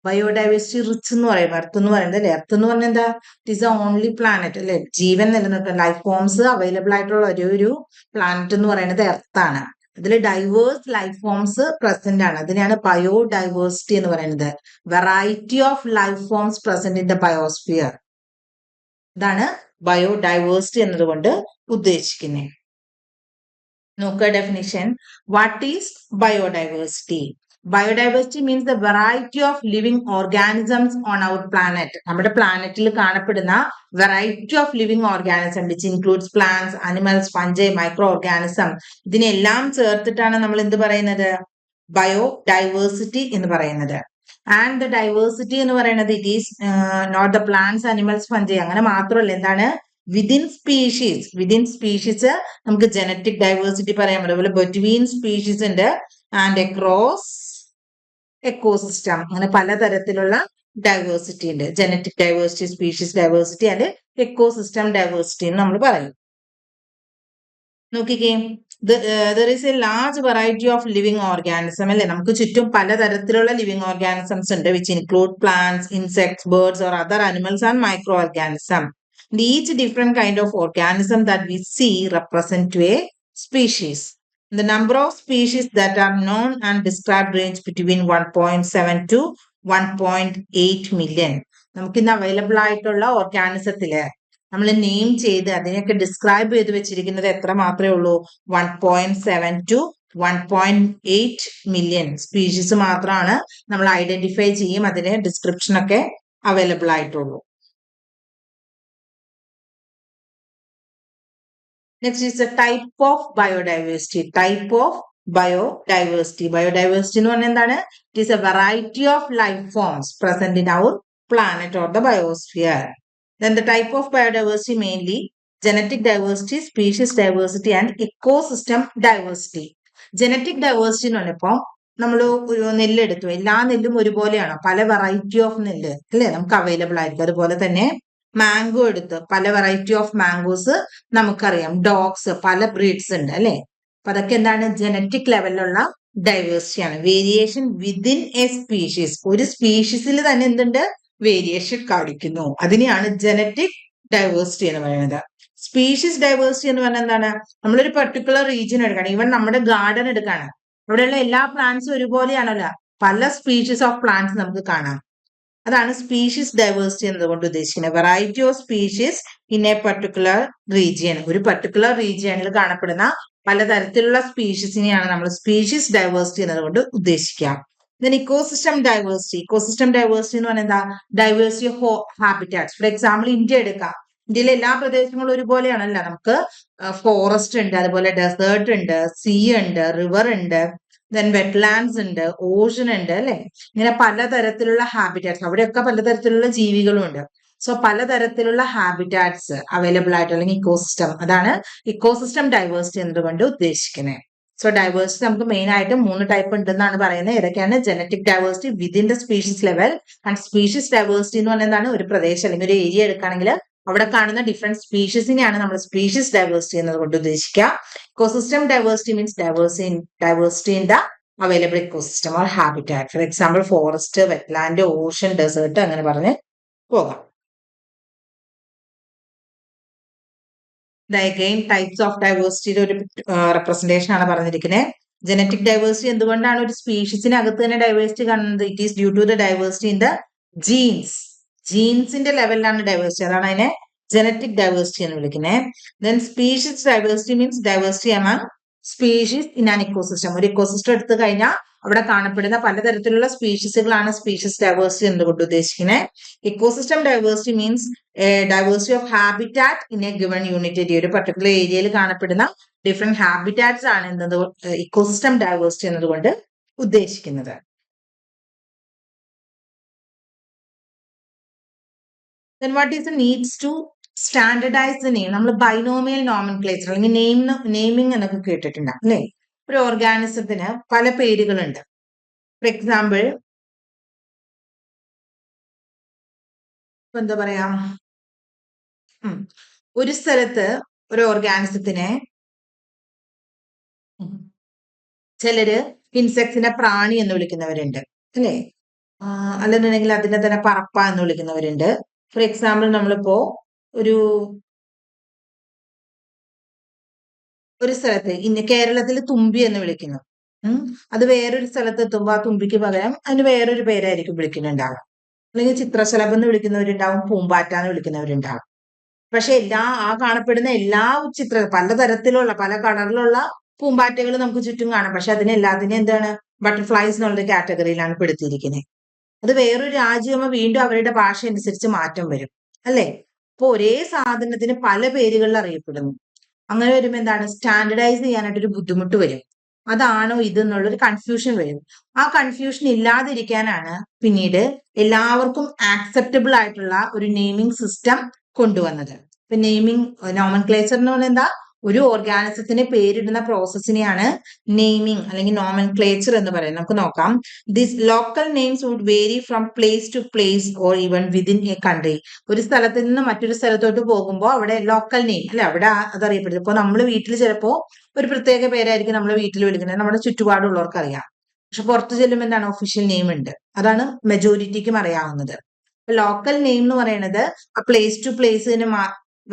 ബയോഡൈവേഴ്സിറ്റി റിച്ച് എന്ന് പറയും, എർത്ത് എന്ന് പറയുന്നത് അല്ലെ. എർത്ത് എന്ന് പറഞ്ഞാൽ എന്താ, it is A only planet അല്ലെ. ജീവൻ നിലനിൽക്കുന്ന ലൈഫ് ഫോംസ് അവൈലബിൾ ആയിട്ടുള്ള ഒരു പ്ലാനറ്റ് എന്ന് പറയുന്നത് എർത്ത് ആണ്. അതിൽ ഡൈവേഴ്സ് ലൈഫ് ഫോംസ് പ്രസന്റ് ആണ്. അതിനെയാണ് ബയോഡൈവേഴ്സിറ്റി എന്ന് പറയുന്നത്. Variety of life forms present in the biosphere. ഇതാണ് ബയോഡൈവേഴ്സിറ്റി എന്നതുകൊണ്ട് ഉദ്ദേശിക്കുന്നത്. നോക്കുക definition. What is biodiversity? Biodiversity means the variety of living organisms on our planet. നമ്മുടെ പ്ലാനറ്റിൽ കാണപ്പെടുന്ന variety of living organism which includes plants, animals, fungi, microorganism. ഇതിനെല്ലാം ചേർത്തിട്ടാണ് നമ്മൾ എന്ത് പറയുന്നത്, ബയോഡൈവേഴ്സിറ്റി എന്ന് പറയുന്നത്. ആൻഡ് ദ ഡൈവേഴ്സിറ്റി എന്ന് പറയുന്നത് it is not the plants, animals, fungi അങ്ങനെ മാത്രമല്ല. എന്താണ്, വിതിൻ സ്പീഷീസ് നമുക്ക് ജനറ്റിക് ഡൈവേഴ്സിറ്റി പറയാം. അതുപോലെ ബിറ്റ്വീൻ സ്പീഷീസ് ഉണ്ട്, ആൻഡ് അക്രോസ് എക്കോസിസ്റ്റം, അങ്ങനെ പലതരത്തിലുള്ള ഡൈവേഴ്സിറ്റി ഉണ്ട്. Genetic diversity, species diversity and ecosystem diversity എന്ന് നമ്മൾ പറയും. നോക്കിക്കേ, there is a large variety of living organism അല്ലെ. നമുക്ക് ചുറ്റും പലതരത്തിലുള്ള ലിവിങ് ഓർഗാനിസംസ് ഉണ്ട്, which include plants, insects, birds or other animals and microorganism. And each different kind of organism that we see represent to a species. The number of species that are known and described range between 1.7 to 1.8 million. നമുക്ക് ഇന്ന് available ആയിട്ടുള്ള ഓർഗാനിസത്തില് നമ്മൾ name ചെയ്ത് അതിനെയൊക്കെ describe ചെയ്ത് വെച്ചിരിക്കുന്നത് എത്ര മാത്രമേ ഉള്ളൂ, 1.7 to 1.8 മില്യൺ സ്പീഷീസ് മാത്രമാണ് നമ്മൾ ഐഡന്റിഫൈ ചെയ്യും, അതിന് ഡിസ്ക്രിപ്ഷൻ ഒക്കെ അവൈലബിൾ ആയിട്ടുള്ളൂ. Next is the type of biodiversity. Type of biodiversity. Biodiversity എന്ന് പറഞ്ഞാൽ എന്താണ്? It is a variety of life forms present in our planet or the biosphere. Then the type of biodiversity mainly genetic diversity, species diversity and ecosystem diversity. Genetic diversity എന്ന് പറഞ്ഞപ്പോൾ നമ്മൾ ഒരു നെല്ലെടുത്തു, എല്ലാ നെല്ലും ഒരുപോലെയാണോ? പല വെറൈറ്റി ഓഫ് നെല്ല് അല്ലേ നമുക്ക് അവൈലബിൾ ആയിരിക്കും. അതുപോലെ തന്നെ മാംഗോ എടുത്ത് പല വെറൈറ്റി ഓഫ് മാംഗോസ് നമുക്കറിയാം. ഡോഗ്സ് പല ബ്രീഡ്സ് ഉണ്ട് അല്ലെ. അപ്പൊ അതൊക്കെ എന്താണ്? ജനറ്റിക് ലെവലിലുള്ള ഡൈവേഴ്സിറ്റി ആണ്. വേരിയേഷൻ വിതിൻ എ സ്പീഷീസ്, ഒരു സ്പീഷീസിൽ തന്നെ എന്തുണ്ട്? വേരിയേഷൻ കാണിക്കുന്നു. അതിനെയാണ് ജനറ്റിക് ഡൈവേഴ്സിറ്റി എന്ന് പറയുന്നത്. സ്പീഷീസ് ഡൈവേഴ്സിറ്റി എന്ന് പറഞ്ഞാൽ എന്താണ്? നമ്മളൊരു പെർട്ടിക്കുലർ റീജിയൻ എടുക്കണം. ഈവൻ നമ്മുടെ ഗാർഡൻ എടുക്കാണ്, അവിടെയുള്ള എല്ലാ പ്ലാന്റ്സും ഒരുപോലെയാണല്ലോ. പല സ്പീഷീസ് ഓഫ് പ്ലാന്റ്സ് നമുക്ക് കാണാം. അതാണ് സ്പീഷീസ് ഡൈവേഴ്സിറ്റി എന്നതുകൊണ്ട് ഉദ്ദേശിക്കുന്നത്. Variety of species in a particular region, ഒരു പർട്ടിക്കുലർ റീജിയനിൽ കാണപ്പെടുന്ന പലതരത്തിലുള്ള സ്പീഷീസിനെയാണ് നമ്മൾ സ്പീഷീസ് ഡൈവേഴ്സിറ്റി എന്നതുകൊണ്ട് ഉദ്ദേശിക്കുക. Then ecosystem diversity. Ecosystem diversity എന്ന് പറഞ്ഞാൽ എന്താ? Diversity of habitats. For example India എടുക്കാം. ഇന്ത്യയിലെ എല്ലാ പ്രദേശങ്ങളും ഒരുപോലെയാണല്ലോ. നമുക്ക് ഫോറസ്റ്റ് ഉണ്ട്, അതുപോലെ ഡെസേർട്ട് ഉണ്ട്, സീ ഉണ്ട്, റിവർ ഉണ്ട്, ദെൻ വെറ്റ്ലാൻഡ്സ് ഉണ്ട്, ഓഷൻ ഉണ്ട് അല്ലെ. ഇങ്ങനെ പലതരത്തിലുള്ള ഹാബിറ്റാറ്റ്സ്, അവിടെയൊക്കെ പലതരത്തിലുള്ള ജീവികളും ഉണ്ട്. സോ പലതരത്തിലുള്ള ഹാബിറ്റാറ്റ്സ് അവൈലബിൾ ആയിട്ട്, അല്ലെങ്കിൽ ഇക്കോസിസ്റ്റം, അതാണ് ഇക്കോസിസ്റ്റം ഡൈവേഴ്സിറ്റി എന്നതുകൊണ്ട് ഉദ്ദേശിക്കുന്നത്. സോ ഡൈവേഴ്സിറ്റി നമുക്ക് മെയിൻ ആയിട്ട് 3 ടൈപ്പ് ഉണ്ടെന്നാണ് പറയുന്നത്. ഏതൊക്കെയാണ്? Genetic diversity within the species level, and species diversity എന്ന് പറഞ്ഞാൽ എന്താണ്? ഒരു പ്രദേശം അല്ലെങ്കിൽ ഒരു ഏരിയ എടുക്കുകയാണെങ്കിൽ അവിടെ കാണുന്ന ഡിഫറെന്റ് സ്പീഷീസിനെയാണ് നമ്മൾ സ്പീഷീസ് ഡൈവേഴ്സിറ്റി എന്നതുകൊണ്ട് ഉദ്ദേശിക്കുക. Ecosystem diversity means diversity in the available ecosystem or habitat. For example forest, wetland, ocean, desert, അങ്ങനെ പറഞ്ഞ് പോകാം. അഗെയിൻ ടൈപ്സ് ഓഫ് ഡൈവേഴ്സിറ്റിയുടെ ഒരു റെപ്രസെന്റേഷൻ ആണ് പറഞ്ഞിരിക്കുന്നത്. ജനറ്റിക് ഡൈവേഴ്സിറ്റി എന്തുകൊണ്ടാണ് ഒരു സ്പീഷീസിനകത്ത് തന്നെ ഡൈവേഴ്സിറ്റി കാണുന്നത്? It is due to the diversity in the genes. ജീൻസിന്റെ ലെവലിലാണ് ഡൈവേഴ്സിറ്റി, അതാണ് അതിനെ ജനറ്റിക് ഡൈവേഴ്സിറ്റി എന്ന് വിളിക്കുന്നത്. Then species diversity means diversity among species in an ecosystem. ഒരു ഇക്കോസിസ്റ്റം എടുത്തു കഴിഞ്ഞാൽ അവിടെ കാണപ്പെടുന്ന പലതരത്തിലുള്ള സ്പീഷീസുകളാണ് സ്പീഷീസ് ഡൈവേഴ്സിറ്റി എന്നുകൊണ്ട് ഉദ്ദേശിക്കുന്നത്. Ecosystem diversity means diversity of habitat in A given unit area. ഒരു പർട്ടിക്കുലർ ഏരിയയിൽ കാണപ്പെടുന്ന ഡിഫറെന്റ് ഹാബിറ്റാറ്റ്സ് ആണ് എന്നത് ഇക്കോസിസ്റ്റം ഡൈവേഴ്സിറ്റി എന്നതുകൊണ്ട് ഉദ്ദേശിക്കുന്നത്. Then what is the needs to standardize the name? നമ്മൾ ബൈനോമിയൽ നോമൻക്ലേച്ചർ അല്ലെങ്കിൽ നെയിമിംഗ് എന്നൊക്കെ കേട്ടിട്ടുണ്ട് അല്ലേ. ഒരു ഓർഗാനിസത്തിന് പല പേരുകളുണ്ട്. ഫോർ എക്സാമ്പിൾ എന്താ പറയാ, ഒരു സ്ഥലത്ത് ഒരു ഓർഗാനിസത്തിനെ ചിലര് ഇൻസെക്ട്സിനെ പ്രാണി എന്ന് വിളിക്കുന്നവരുണ്ട് അല്ലേ. അല്ലെന്നുണ്ടെങ്കിൽ അതിനെ തന്നെ പറപ്പ എന്ന് വിളിക്കുന്നവരുണ്ട്. ഫോർ എക്സാമ്പിൾ നമ്മളിപ്പോ ഒരു സ്ഥലത്ത് കേരളത്തിൽ തുമ്പി എന്ന് വിളിക്കുന്നു. അത് വേറൊരു സ്ഥലത്ത് എത്തുമ്പോൾ ആ തുമ്പിക്ക് പകരം അതിന് വേറൊരു പേരായിരിക്കും വിളിക്കുന്നുണ്ടാവും. അല്ലെങ്കിൽ ചിത്രശലഭം എന്ന് വിളിക്കുന്നവരുണ്ടാവും, പൂമ്പാറ്റ എന്ന് വിളിക്കുന്നവരുണ്ടാവും. പക്ഷെ കാണപ്പെടുന്ന എല്ലാ പലതരത്തിലുള്ള പല കളറിലുള്ള പൂമ്പാറ്റകൾ നമുക്ക് ചുറ്റും കാണാം. പക്ഷെ അതിനെല്ലാത്തിനും എന്താണ്? ബട്ടർഫ്ലൈസ് എന്നുള്ള കാറ്റഗറിയിലാണ് പെടുത്തിയിരിക്കുന്നത്. അത് വേറൊരു രാജ്യമാകുമ്പോൾ വീണ്ടും അവരുടെ ഭാഷ അനുസരിച്ച് മാറ്റം വരും അല്ലെ. അപ്പൊ ഒരേ സാധനത്തിന് പല പേരുകളിൽ അറിയപ്പെടുന്നു. അങ്ങനെ വരുമ്പോൾ എന്താണ്? സ്റ്റാൻഡർഡൈസ് ചെയ്യാനായിട്ടൊരു ബുദ്ധിമുട്ട് വരും. അതാണോ ഇതെന്നുള്ളൊരു കൺഫ്യൂഷൻ വരും. ആ കൺഫ്യൂഷൻ ഇല്ലാതിരിക്കാനാണ് പിന്നീട് എല്ലാവർക്കും ആക്സെപ്റ്റബിൾ ആയിട്ടുള്ള ഒരു നെയിമിംഗ് സിസ്റ്റം കൊണ്ടുവന്നത്. ഇപ്പൊ നോമൻക്ലേച്ചർ എന്ന് പറഞ്ഞാൽ എന്താ? ഒരു ഓർഗാനിസത്തിന് പേരിടുന്ന പ്രോസസ്സിനെയാണ് നെയിമിംഗ് അല്ലെങ്കിൽ നോമൻക്ലേച്ചർ എന്ന് പറയുന്നത്. നമുക്ക് നോക്കാം. This local names would vary from place to place or even within a country. ഒരു സ്ഥലത്ത് നിന്ന് മറ്റൊരു സ്ഥലത്തോട്ട് പോകുമ്പോൾ അവിടെ ലോക്കൽ നെയിം അല്ലെ, അവിടെ അതറിയപ്പെടുന്നത്. ഇപ്പൊ നമ്മൾ വീട്ടിൽ ചിലപ്പോ ഒരു പ്രത്യേക പേരായിരിക്കും നമ്മൾ വീട്ടിൽ വിളിക്കുന്നത്, നമ്മുടെ ചുറ്റുപാടുള്ളവർക്ക് അറിയാം. പക്ഷെ പുറത്ത് ചെല്ലുമ്പോൾ എന്താണ്? ഒഫീഷ്യൽ നെയിം ഉണ്ട്. അതാണ് മെജോറിറ്റിക്കും അറിയാവുന്നത്. ലോക്കൽ നെയിം എന്ന് പറയുന്നത് ആ പ്ലേസ് ടു പ്ലേസിന്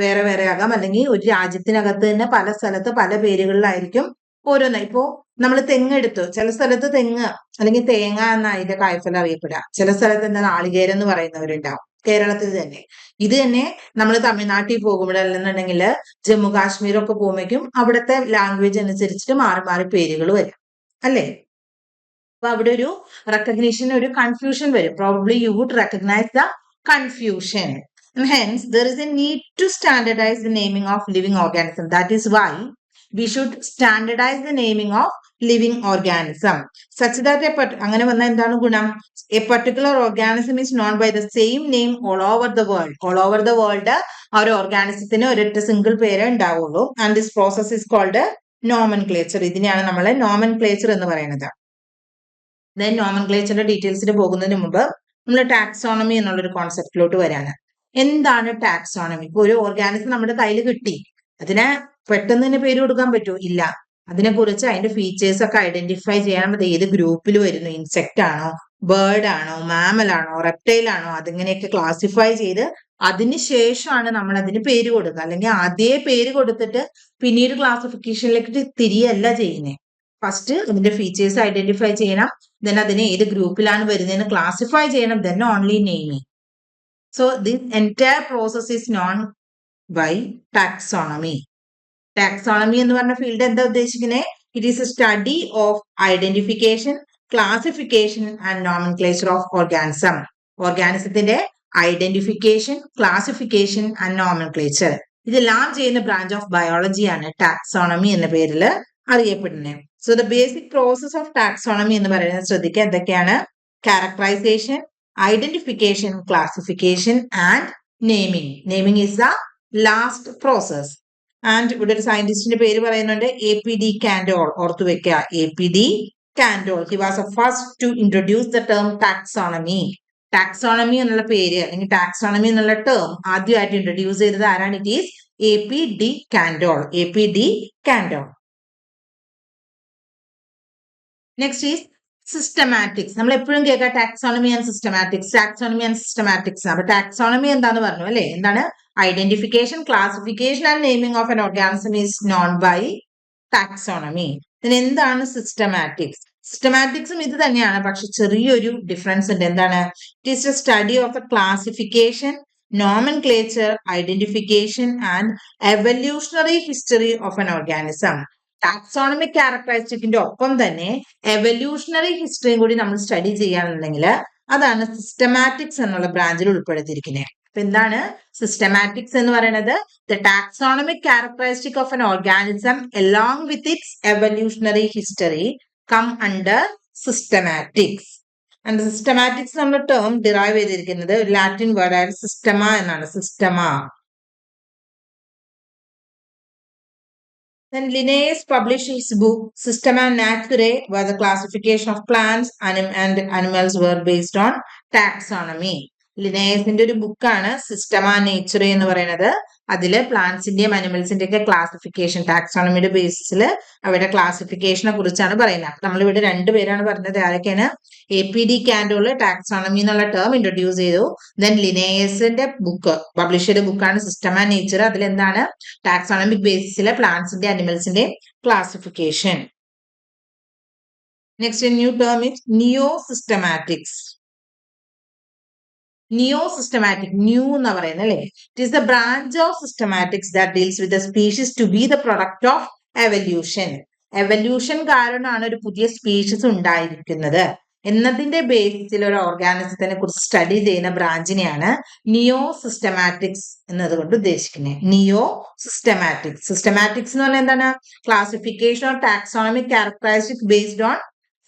വേറെ വേറെ ആകാം, അല്ലെങ്കിൽ ഒരു രാജ്യത്തിനകത്ത് തന്നെ പല സ്ഥലത്ത് പല പേരുകളിലായിരിക്കും ഓരോന്ന്. ഇപ്പോ നമ്മൾ തെങ്ങെടുത്തു, ചില സ്ഥലത്ത് തെങ്ങ് അല്ലെങ്കിൽ തേങ്ങ എന്ന അതിന്റെ കായ്ഫലം അറിയപ്പെടുക. ചില സ്ഥലത്ത് എന്താ നാളികേരം എന്ന് പറയുന്നവരുണ്ടാവും. കേരളത്തിൽ തന്നെ ഇത് തന്നെ നമ്മൾ തമിഴ്നാട്ടിൽ പോകുമ്പോഴല്ലെന്നുണ്ടെങ്കിൽ ജമ്മു കാശ്മീരൊക്കെ പോകുമ്പോഴേക്കും അവിടുത്തെ ലാംഗ്വേജ് അനുസരിച്ചിട്ട് മാറി മാറി പേരുകൾ വരും അല്ലേ. അപ്പൊ അവിടെ ഒരു റെക്കഗ്നീഷൻ, ഒരു കൺഫ്യൂഷൻ വരും. Probably you would recognise the confusion. And hence, there is a need to standardize the naming of living organism. That is why we should standardize the naming of living organism such that അങ്ങനെ വന്നാൽ എന്താണ് ഗുണം? A particular organism is known by the same name all over the world. All over the world ആ ഒരു ഓർഗാനിസത്തിന് ഒരൊറ്റ single പേര് ഉണ്ടാവുള്ളൂ. And this process is called nomenclature. ഇതിനെയാണ് നമ്മൾ nomenclature എന്ന് പറയുന്നത്. ദെൻ നോമൻക്ലേച്ചറിന്റെ ഡീറ്റെയിൽസിന് പോകുന്നതിന് മുമ്പ് നമ്മൾ ടാക്സോണമി എന്നുള്ളൊരു കോൺസെപ്റ്റിലോട്ട് വരാണ്. എന്താണ് ടാക്സോണമി? ഇപ്പൊ ഒരു ഓർഗാനിസം നമ്മുടെ കയ്യിൽ കിട്ടി, അതിനെ പെട്ടെന്ന് തന്നെ പേര് കൊടുക്കാൻ പറ്റുമോ? ഇല്ല. അതിനെക്കുറിച്ച് അതിന്റെ ഫീച്ചേഴ്സ് ഒക്കെ ഐഡന്റിഫൈ ചെയ്യാൻ, അത് ഏത് ഗ്രൂപ്പിൽ വരുന്നു, ഇൻസെക്ട് ആണോ, ബേർഡ് ആണോ, മാമൽ ആണോ, റെപ്റ്റൈൽ ആണോ, അതിങ്ങനെയൊക്കെ ക്ലാസിഫൈ ചെയ്ത് അതിന് ശേഷമാണ് നമ്മൾ അതിന് പേര് കൊടുക്കുക. അല്ലെങ്കിൽ അതേ പേര് കൊടുത്തിട്ട് പിന്നീട് ക്ലാസിഫിക്കേഷനിലേക്ക് തിരിയല്ല ചെയ്യുന്നത്. ഫസ്റ്റ് അതിന്റെ ഫീച്ചേഴ്സ് ഐഡന്റിഫൈ ചെയ്യണം, ദെൻ അതിനെ ഏത് ഗ്രൂപ്പിലാണ് വരുന്നതെന്ന് ക്ലാസിഫൈ ചെയ്യണം, then only naming. So this entire process is known by taxonomy. Taxonomy എന്ന് പറഞ്ഞ ഫീൽഡ് എന്താ ഉദ്ദേശിക്കുന്നത്? It is a study of identification, classification and nomenclature of organism. ഓർഗാനിസത്തിന്റെ ഐഡന്റിഫിക്കേഷൻ, ക്ലാസിഫിക്കേഷൻ ആൻഡ് നോമൻക്ലേച്ചർ, ഇതെല്ലാം ചെയ്യുന്ന ബ്രാഞ്ച് ഓഫ് ബയോളജിയാണ് taxonomy എന്ന പേരിൽ അറിയപ്പെടുന്നത്. So the basic process of taxonomy എന്ന് പറയുന്നത് ശ്രദ്ധിക്കുക എന്തൊക്കെയാണ്? Characterization, identification, classification and naming. Naming is the last process. And ഇവിടെ ഒരു സയന്റിസ്റ്റിന്റെ പേര് പറയുന്നുണ്ട്, APD കാൻഡോൾ. ഓർത്തു വെക്കുക, APD Candolle. He was a first to introduce the term taxonomy. Taxonomy എന്നുള്ള പേര് അല്ലെങ്കിൽ ടാക്സോണമി എന്നുള്ള ടേം ആദ്യമായിട്ട് ഇൻട്രൊഡ്യൂസ് ചെയ്തത് ആരാണ്? It is APD Candolle. APD Candolle. Next is systematics. നമ്മൾ എപ്പോഴും കേൾക്കുക taxonomy and systematics, taxonomy and systematics. അപ്പൊ ടാക്സോണമി എന്താന്ന് പറഞ്ഞു അല്ലെ? എന്താണ്? Identification, classification and naming of an organism is known by taxonomy. ഇതിന് എന്താണ് സിസ്റ്റമാറ്റിക്സ്? സിസ്റ്റമാറ്റിക്സും ഇത് തന്നെയാണ്, പക്ഷെ ചെറിയൊരു ഡിഫറൻസ് ഉണ്ട്. എന്താണ്? It is a study of the classification, nomenclature, identification and evolutionary history of an organism. Taxonomic ക്യാരക്ടറിസ്റ്റിക്കിന്റെ ഒപ്പം തന്നെ എവല്യൂഷണറി ഹിസ്റ്ററിയും കൂടി നമ്മൾ സ്റ്റഡി ചെയ്യാന്നുണ്ടെങ്കിൽ അതാണ് സിസ്റ്റമാറ്റിക്സ് എന്നുള്ള ബ്രാഞ്ചിൽ ഉൾപ്പെടുത്തിയിരിക്കുന്നത്. അപ്പൊ എന്താണ് സിസ്റ്റമാറ്റിക്സ് എന്ന് പറയുന്നത്? The taxonomic characteristic of an organism along with its evolutionary history come under systematics. And systematics നമ്മുടെ ടേം ഡിറൈവ് ചെയ്തിരിക്കുന്നത് ഒരു ലാറ്റിൻ വേർഡായ സിസ്റ്റമ എന്നാണ്. Systema. Then Linnaeus published his book Systema Naturae, where the classification of plants and animals were based on taxonomy. ലിനേയസിന്റെ ഒരു ബുക്കാണ് systema നേച്ചറെ എന്ന് പറയുന്നത്. അതില് പ്ലാന്റ്സിന്റെയും അനിമൽസിന്റെ ഒക്കെ ക്ലാസിഫിക്കേഷൻ, ടാക്സോണമിയുടെ ബേസിസിൽ അവരുടെ ക്ലാസിഫിക്കേഷനെ കുറിച്ചാണ് പറയുന്നത്. അപ്പൊ നമ്മളിവിടെ രണ്ടുപേരാണ് പറഞ്ഞത്. ആരൊക്കെയാണ്? APD കാൻഡോള് ടാക്സോണമി എന്നുള്ള ടേം ഇൻട്രൊഡ്യൂസ് ചെയ്തു. ദെൻ ലിനേയസിന്റെ ബുക്ക്, പബ്ലിഷ് ചെയ്ത ബുക്കാണ് സിസ്റ്റമ നേച്ചർ. അതിലെന്താണ്? ടാക്സോണമിക് ബേസിസിലെ പ്ലാന്റ്സിന്റെ അനിമൽസിന്റെ classification. Next new term is neo systematics. Neo systematic, new എന്ന് പറയുന്നത് അല്ലെ? It is the branch of systematics that deals with the species to be the product of evolution. Evolution കാരണമാണ് ഒരു പുതിയ സ്പീഷീസ് ഉണ്ടായിരിക്കുന്നത് എന്നതിന്റെ ബേസിസിൽ ഒരു ഓർഗാനിസത്തിനെ കുറിച്ച് സ്റ്റഡി ചെയ്യുന്ന ബ്രാഞ്ചിനെയാണ് നിയോ സിസ്റ്റമാറ്റിക്സ് എന്നതുകൊണ്ട് ഉദ്ദേശിക്കുന്നത്. നിയോ സിസ്റ്റമാറ്റിക്സ്. സിസ്റ്റമാറ്റിക്സ് എന്ന് പറഞ്ഞാൽ എന്താണ്? Classification of taxonomic characteristics based on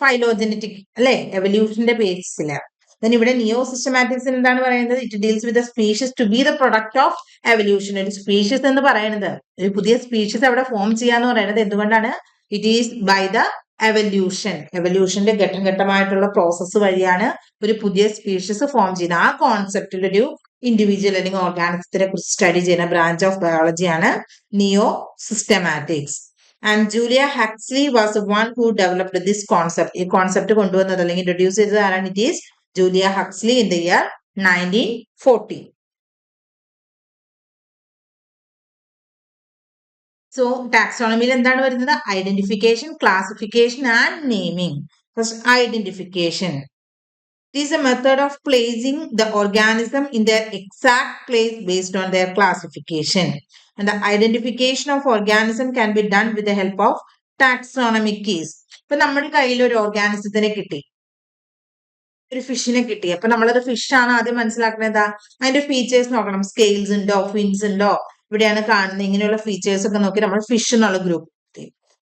phylogenetic അല്ലെ? എവല്യൂഷന്റെ ബേസിസില്. ഇവിടെ നിയോ സിസ്റ്റമാറ്റിക്സ് എന്താണ് പറയുന്നത്? It deals with species to be the product of evolution. ഒരു സ്പീഷീസ് എന്ന് പറയുന്നത്, ഒരു പുതിയ സ്പീഷീസ് അവിടെ ഫോം ചെയ്യാന്ന് പറയുന്നത് എന്തുകൊണ്ടാണ്? It is by the evolution. എവല്യൂഷന്റെ ഘട്ടം ഘട്ടമായിട്ടുള്ള പ്രോസസ്സ് വഴിയാണ് ഒരു പുതിയ സ്പീഷീസ് ഫോം ചെയ്യുന്നത്. ആ കോൺസെപ്റ്റിൽ ഒരു ഇൻഡിവിജ്വൽ അല്ലെങ്കിൽ ഓർഗാനിസത്തിനെ കുറിച്ച് സ്റ്റഡി ചെയ്യുന്ന ബ്രാഞ്ച് ഓഫ് ബയോളജിയാണ് neo systematics. And Julia Huxley was the one who developed this concept. ഈ കോൺസെപ്റ്റ് കൊണ്ടുവന്നത് അല്ലെങ്കിൽ ഇൻട്രൊഡ്യൂസ് ചെയ്തത് ആരാണ്? It is Julia Huxley in the year 1940. So taxonomy എന്താണ് വരുന്നത്? Identification, classification and naming. First identification. It is a method of placing the organism in their exact place based on their classification. And the identification of organism can be done with the help of taxonomic keys. ഇപ്പൊ നമ്മുടെ കയ്യിൽ ഒരു ഓർഗാനിസത്തിനെ കിട്ടി, ഒരു ഫിഷിനെ കിട്ടി. അപ്പൊ നമ്മളത് fish ആണ് ആദ്യം മനസ്സിലാക്കുന്നത്. എന്താ? അതിന്റെ ഫീച്ചേഴ്സ് നോക്കണം. സ്കെയിൽസ് ഉണ്ടോ, ഫിൻസ് ഉണ്ടോ, ഇവിടെയാണ് കാണുന്നത്. ഇങ്ങനെയുള്ള ഫീച്ചേഴ്സ് ഒക്കെ നോക്കി നമ്മൾ ഫിഷ് എന്നുള്ള ഗ്രൂപ്പ്.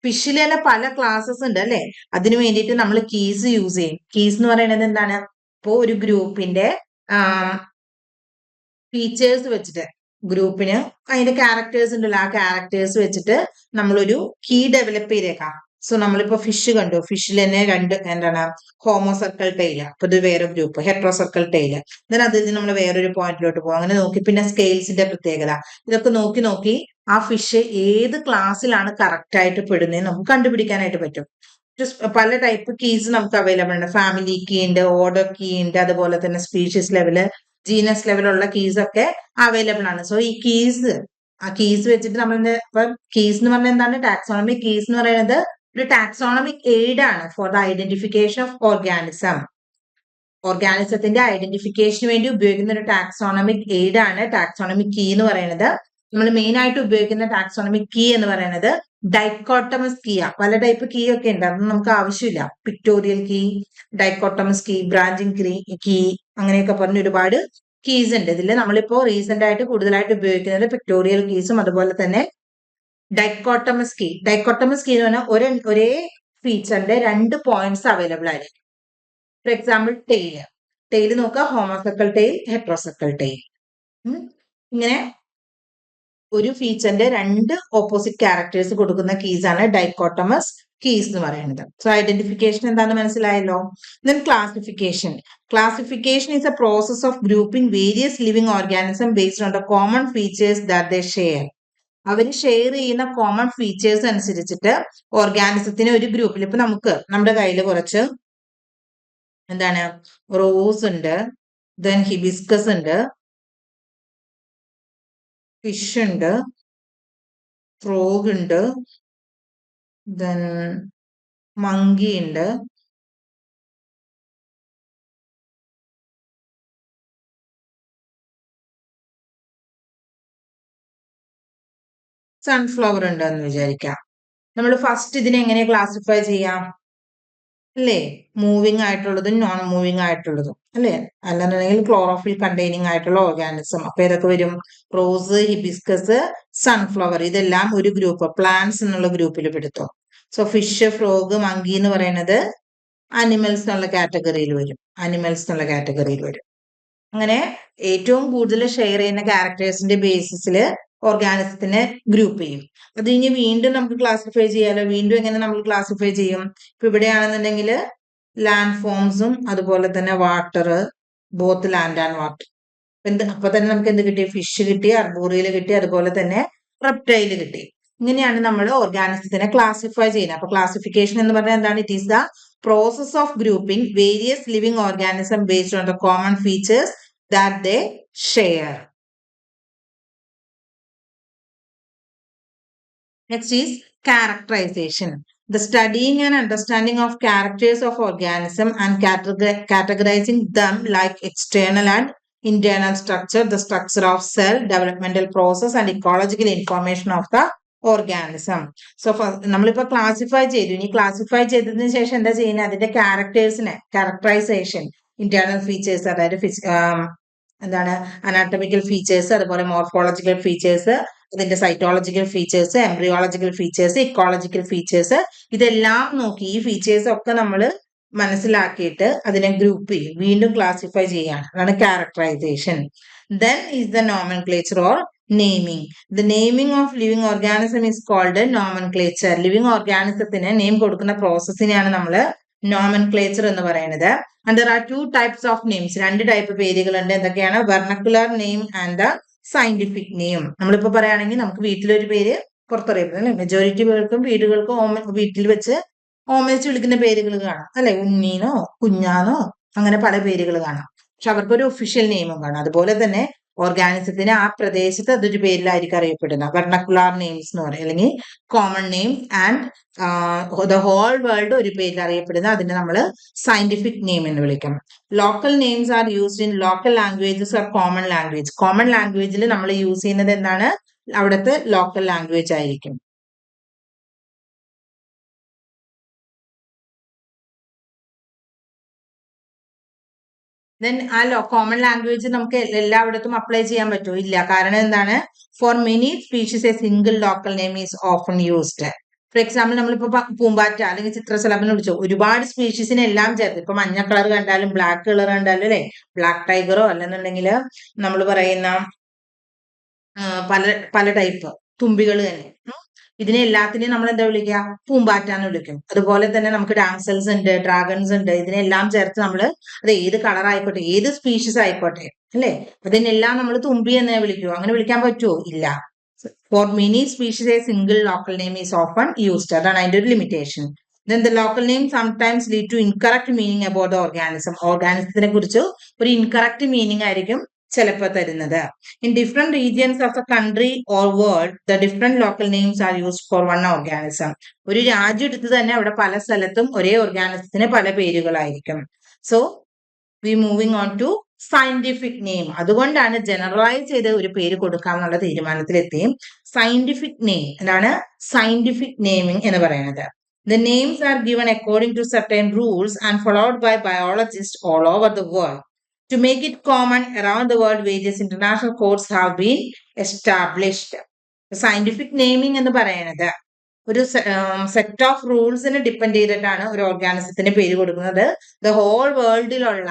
ഫിഷിൽ തന്നെ പല ക്ലാസ്സസ് ഉണ്ട് അല്ലെ? അതിനു വേണ്ടിയിട്ട് നമ്മൾ കീസ് യൂസ് ചെയ്യും. കീസ് എന്ന് പറയുന്നത് എന്താണ്? ഇപ്പോ ഒരു ഗ്രൂപ്പിന്റെ ഫീച്ചേഴ്സ് വെച്ചിട്ട്, ഗ്രൂപ്പിന് അതിന്റെ ക്യാരക്ടേഴ്സ് ഉണ്ടല്ലോ, ആ ക്യാരക്ടേഴ്സ് വെച്ചിട്ട് നമ്മളൊരു കീ ഡെവലപ്പ് ചെയ്തേക്കാം. സോ നമ്മളിപ്പോ ഫിഷ് കണ്ടു. ഫിഷിൽ തന്നെ രണ്ട് എന്താണ് ഹോമോസർക്കിൾ ടൈല്. അപ്പൊ ഇത് വേറെ ഗ്രൂപ്പ് ഹെട്രോസർക്കിൾ ടൈല്. then അതിൽ നിന്ന് നമ്മൾ വേറൊരു പോയിന്റിലോട്ട് പോകും. അങ്ങനെ നോക്കി പിന്നെ സ്കെയിൽസിന്റെ പ്രത്യേകത ഇതൊക്കെ നോക്കി നോക്കി ആ ഫിഷ് ഏത് ക്ലാസ്സിലാണ് കറക്റ്റ് ആയിട്ട് പെടുന്നതെന്ന് നമുക്ക് കണ്ടുപിടിക്കാനായിട്ട് പറ്റും. പല ടൈപ്പ് കീസ് നമുക്ക് അവൈലബിൾ ഉണ്ട്. ഫാമിലി കീ ഉണ്ട്, ഓർഡർ കീ ഉണ്ട്, അതുപോലെ തന്നെ സ്പീഷീസ് ലെവല്, ജീനസ് ലെവലുള്ള കീസ് ഒക്കെ അവൈലബിൾ ആണ്. സോ ഈ കീസ് ആ കീസ് വെച്ചിട്ട് നമ്മൾ ഇപ്പൊ കീസ് എന്ന് പറഞ്ഞാൽ എന്താണ്? ടാക്സോണമിക് കീസ് എന്ന് പറയുന്നത് ഒരു ടാക്സോണമിക് എയ്ഡ് ആണ് for the identification of organism. ഓർഗാനിസത്തിന്റെ ഐഡന്റിഫിക്കേഷന് വേണ്ടി ഉപയോഗിക്കുന്ന ഒരു ടാക്സോണമിക് എയ്ഡ് ആണ് ടാക്സോണമിക് കീ എന്ന് പറയുന്നത്. നമ്മൾ മെയിൻ ആയിട്ട് ഉപയോഗിക്കുന്ന ടാക്സോണമിക് കീ എന്ന് പറയുന്നത് ഡൈക്കോട്ടമസ് കീ ആ. പല ടൈപ്പ് കീ ഒക്കെ ഉണ്ട്, അതൊന്നും നമുക്ക് ആവശ്യമില്ല. Pictorial key, dichotomous key, branching key, അങ്ങനെയൊക്കെ പറഞ്ഞ് ഒരുപാട് കീസ് ഉണ്ട്. ഇതിൽ നമ്മളിപ്പോ റീസെന്റ് ആയിട്ട് കൂടുതലായിട്ട് ഉപയോഗിക്കുന്നത് പിക്ടോറിയൽ കീസും അതുപോലെ തന്നെ ഡൈക്കോട്ടമസ് കീ. ഡൈക്കോട്ടമസ് കീ എന്ന് പറഞ്ഞാൽ ഒരേ ഫീച്ചറിന്റെ രണ്ട് പോയിന്റ്സ് അവൈലബിൾ ആയിരിക്കും. ഫോർ എക്സാമ്പിൾ ടെയില് നോക്കുക, ഹോമോസെക്കൽ ടെയിൽ, ഹെട്രോസെക്കൽ ടെയിൽ. ഇങ്ങനെ ഒരു ഫീച്ചറിന്റെ രണ്ട് ഓപ്പോസിറ്റ് ക്യാരക്ടേഴ്സ് കൊടുക്കുന്ന കീസ് ആണ് ഡൈക്കോട്ടമസ് കീസ് എന്ന് പറയുന്നത്. സോ ഐഡന്റിഫിക്കേഷൻ എന്താണെന്ന് മനസ്സിലായല്ലോ. Then classification. Classification is a process of grouping various living organism based on the common features that they share. അവർ ഷെയർ ചെയ്യുന്ന കോമൺ ഫീച്ചേഴ്സ് അനുസരിച്ചിട്ട് ഓർഗാനിസത്തിന് ഒരു ഗ്രൂപ്പിൽ, ഇപ്പൊ നമുക്ക് നമ്മുടെ കയ്യിൽ കുറച്ച് എന്താണ് റോസ് ഉണ്ട്, ദെൻ ഹിബിസ്കസ് ഉണ്ട്, ഫിഷ് ഉണ്ട്, ഫ്രോഗ് ഉണ്ട്, ദെൻ മങ്കി ഉണ്ട്, സൺഫ്ലവർ ഉണ്ട് എന്ന് വിചാരിക്കാം. നമ്മൾ ഫസ്റ്റ് ഇതിനെ എങ്ങനെ ക്ലാസിഫൈ ചെയ്യാം? അല്ലേ, മൂവിങ് ആയിട്ടുള്ളതും നോൺ മൂവിങ് ആയിട്ടുള്ളതും അല്ലേ, അല്ലെന്നുണ്ടെങ്കിൽ ക്ലോറോഫിൽ കണ്ടെയ്നിങ് ആയിട്ടുള്ള ഓർഗാനിസം. അപ്പൊ ഏതൊക്കെ വരും? റോസ്, ഹിബിസ്കസ്, സൺഫ്ലവർ, ഇതെല്ലാം ഒരു ഗ്രൂപ്പ് പ്ലാന്റ്സ് എന്നുള്ള ഗ്രൂപ്പിൽ പെടുത്തും. സോ ഫിഷ്, ഫ്രോഗ്, മങ്കി എന്ന് പറയുന്നത് അനിമൽസ് എന്നുള്ള കാറ്റഗറിയിൽ വരും. അങ്ങനെ ഏറ്റവും കൂടുതൽ ഷെയർ ചെയ്യുന്ന ക്യാരക്ടേഴ്സിന്റെ ബേസിസിൽ ഓർഗാനിസത്തിനെ ഗ്രൂപ്പ് ചെയ്യും. അത് ഇനി വീണ്ടും നമുക്ക് ക്ലാസിഫൈ ചെയ്യാലോ. വീണ്ടും എങ്ങനെ നമ്മൾ ക്ലാസിഫൈ ചെയ്യും? ഇപ്പൊ ഇവിടെയാണെന്നുണ്ടെങ്കിൽ ലാൻഡ് ഫോംസും അതുപോലെ തന്നെ water, both land and water. അപ്പൊ തന്നെ നമുക്ക് എന്ത് കിട്ടി? ഫിഷ് കിട്ടി, അർബോറിയൽ കിട്ടി, അതുപോലെ തന്നെ റെപ്റ്റൈൽ കിട്ടി. ഇങ്ങനെയാണ് നമ്മൾ ഓർഗാനിസത്തിനെ ക്ലാസിഫൈ ചെയ്യുന്നത്. അപ്പൊ ക്ലാസിഫിക്കേഷൻ എന്ന് പറഞ്ഞാൽ എന്താണ്? It is the process of grouping various living organisms based on the common features that they share. Next is characterization. The studying and understanding of characters of organisms and categorizing them like external and internal structure, the structure of cell, developmental process and ecological information of the organism. So നമ്മളിപ്പോ classify ചെയ്തു. ഇനി classify ചെയ്തതിനു ശേഷം എന്താ ചെയ്യുന്നത്? അതിന്റെ ക്യാരക്ടേഴ്സിനെ characterisation, internal features, അതായത് എന്താണ് അനാട്ടമിക്കൽ ഫീച്ചേഴ്സ്, അതുപോലെ മോർഫോളജിക്കൽ ഫീച്ചേഴ്സ്, അതിന്റെ cytological features, embryological features, ecological features, ഇതെല്ലാം നോക്കി ഈ ഫീച്ചേഴ്സ് ഒക്കെ നമ്മൾ മനസ്സിലാക്കിയിട്ട് അതിനെ ഗ്രൂപ്പ് ചെയ്യും, വീണ്ടും ക്ലാസിഫൈ ചെയ്യാണ്. അതാണ് characterization. Then is the nomenclature or naming. The naming of living organism is called nomenclature. Living ഓർഗാനിസത്തിന് നെയിം കൊടുക്കുന്ന പ്രോസസ്സിനെയാണ് നമ്മൾ നോമൻക്ലേച്ചർ എന്ന് പറയുന്നത്. And there are two types of names. രണ്ട് ടൈപ്പ് പേരുകളുണ്ട്. എന്തൊക്കെയാണ്? Vernacular name and the scientific name. നമ്മളിപ്പോ പറയുകയാണെങ്കിൽ നമുക്ക് വീട്ടിലൊരു പേര് പുറത്തറിയപ്പെടുന്നത് അല്ലെ, മെജോറിറ്റി പേർക്കും വീടുകൾക്കും വീട്ടിൽ വെച്ച് ഓമനിച്ച് വിളിക്കുന്ന പേരുകൾ കാണാം അല്ലെ, ഉണ്ണീനോ കുഞ്ഞാനോ അങ്ങനെ പല പേരുകൾ കാണാം. പക്ഷെ അവർക്കൊരു ഒഫീഷ്യൽ നെയിമും കാണാം. അതുപോലെ തന്നെ ഓർഗാനിസത്തിന് ആ പ്രദേശത്ത് അതൊരു പേരിലായിരിക്കും അറിയപ്പെടുന്നത്. വെർണക്കുലാർ നെയിംസ് എന്ന് പറയും, അല്ലെങ്കിൽ common names. And the whole world ഒരു പേരിൽ അറിയപ്പെടുന്ന അതിനെ നമ്മൾ സയന്റിഫിക് നെയിം എന്ന് വിളിക്കും. Local names are used in local languages or common language. Common ലാംഗ്വേജിൽ നമ്മൾ യൂസ് ചെയ്യുന്നത് എന്താണ്? അവിടുത്തെ ലോക്കൽ ലാംഗ്വേജ് ആയിരിക്കും. ദെൻ ആ കോമൺ ലാംഗ്വേജ് നമുക്ക് എല്ലായിടത്തും അപ്ലൈ ചെയ്യാൻ പറ്റുമോ? ഇല്ല. കാരണം എന്താണ്? For many species a single local name is often used. For example നമ്മളിപ്പോ പൂമ്പാറ്റ അല്ലെങ്കിൽ ചിത്രശലഭം വിളിച്ചോ, ഒരുപാട് സ്പീഷീസിനെ എല്ലാം ചേർത്ത്, ഇപ്പൊ മഞ്ഞ കളർ കണ്ടാലും ബ്ലാക്ക് കളർ കണ്ടാലും അല്ലെ, ബ്ലാക്ക് ടൈഗറോ അല്ലെന്നുണ്ടെങ്കിൽ നമ്മൾ പറയുന്ന പല പല ടൈപ്പ് തുമ്പികൾ തന്നെ ഇതിനെ എല്ലാത്തിനെയും നമ്മൾ എന്താ വിളിക്കുക? പൂമ്പാറ്റ എന്ന് വിളിക്കും. അതുപോലെ തന്നെ നമുക്ക് ഡാൻസൽസ് ഉണ്ട്, ഡ്രാഗൺസ് ഉണ്ട്. ഇതിനെല്ലാം ചേർത്ത് നമ്മൾ അത് ഏത് കളർ ആയിക്കോട്ടെ, ഏത് സ്പീഷീസ് ആയിക്കോട്ടെ, അല്ലേ, അതിനെല്ലാം നമ്മൾ തുമ്പി എന്നേ വിളിക്കൂ. അങ്ങനെ വിളിക്കാൻ പറ്റുമോ? ഇല്ല. Four many species a single local name is often used. അതാണ് അതിന്റെ ഒരു limitation. Then the local name sometimes lead to incorrect meaning about the organism. ഓർഗാനിസത്തിനെ കുറിച്ച് ഒരു ഇൻകറക്റ്റ് മീനിങ് ആയിരിക്കും ചിലപ്പോൾ തരുന്നത്. In different regions of the country or world, the different local names are used for one organism. ഒരു രാജ്യം എടുത്ത് തന്നെ അവിടെ പല സ്ഥലത്തും ഒരേ ഓർഗാനിസത്തിന് പല പേരുകളായിരിക്കും. So we moving on to scientific name. അതുകൊണ്ടാണ് ജനറലൈസ് ചെയ്ത് ഒരു പേര് കൊടുക്കാമെന്നുള്ള തീരുമാനത്തിലെത്തി. സയന്റിഫിക് നെയിം എന്താണ്? സയന്റിഫിക് നെയിമിംഗ് എന്ന് പറയുന്നത്. The names are given according to certain rules and followed by biologists all over the world. To make it common around the world, various international codes have been established. Scientific naming എന്ന് പറയുന്നത് ഒരു set of റൂൾസിനെ depend ചെയ്തിട്ടാണ് ഒരു ഓർഗാനിസത്തിന് പേര് കൊടുക്കുന്നത്. The whole വേൾഡിലുള്ള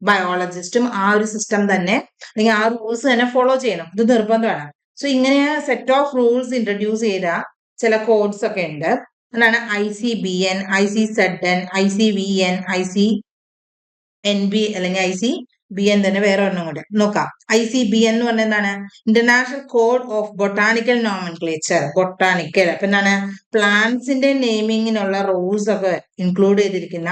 ബയോളജിസ്റ്റും ആ ഒരു system തന്നെ അല്ലെങ്കിൽ ആ റൂൾസ് തന്നെ ഫോളോ ചെയ്യണം. ഇത് നിർബന്ധമാണ്. സോ ഇങ്ങനെ സെറ്റ് ഓഫ് റൂൾസ് ഇൻട്രൊഡ്യൂസ് ചെയ്ത ചില കോഡ്സ് ഒക്കെ ഉണ്ട്. അതാണ് ICBN, ICZN, ICVN, ICNB അല്ലെങ്കിൽ ICBN തന്നെ വേറെ ഒരെണ്ണം കൂടെ നോക്കാം. ICBN എന്ന് പറഞ്ഞാൽ എന്താണ്? International code of botanical nomenclature. Botanical അപ്പൊ എന്താണ്? പ്ലാന്റ്സിന്റെ നെയിമിങ്ങിനുള്ള റൂൾസ് ഒക്കെ ഇൻക്ലൂഡ് ചെയ്തിരിക്കുന്ന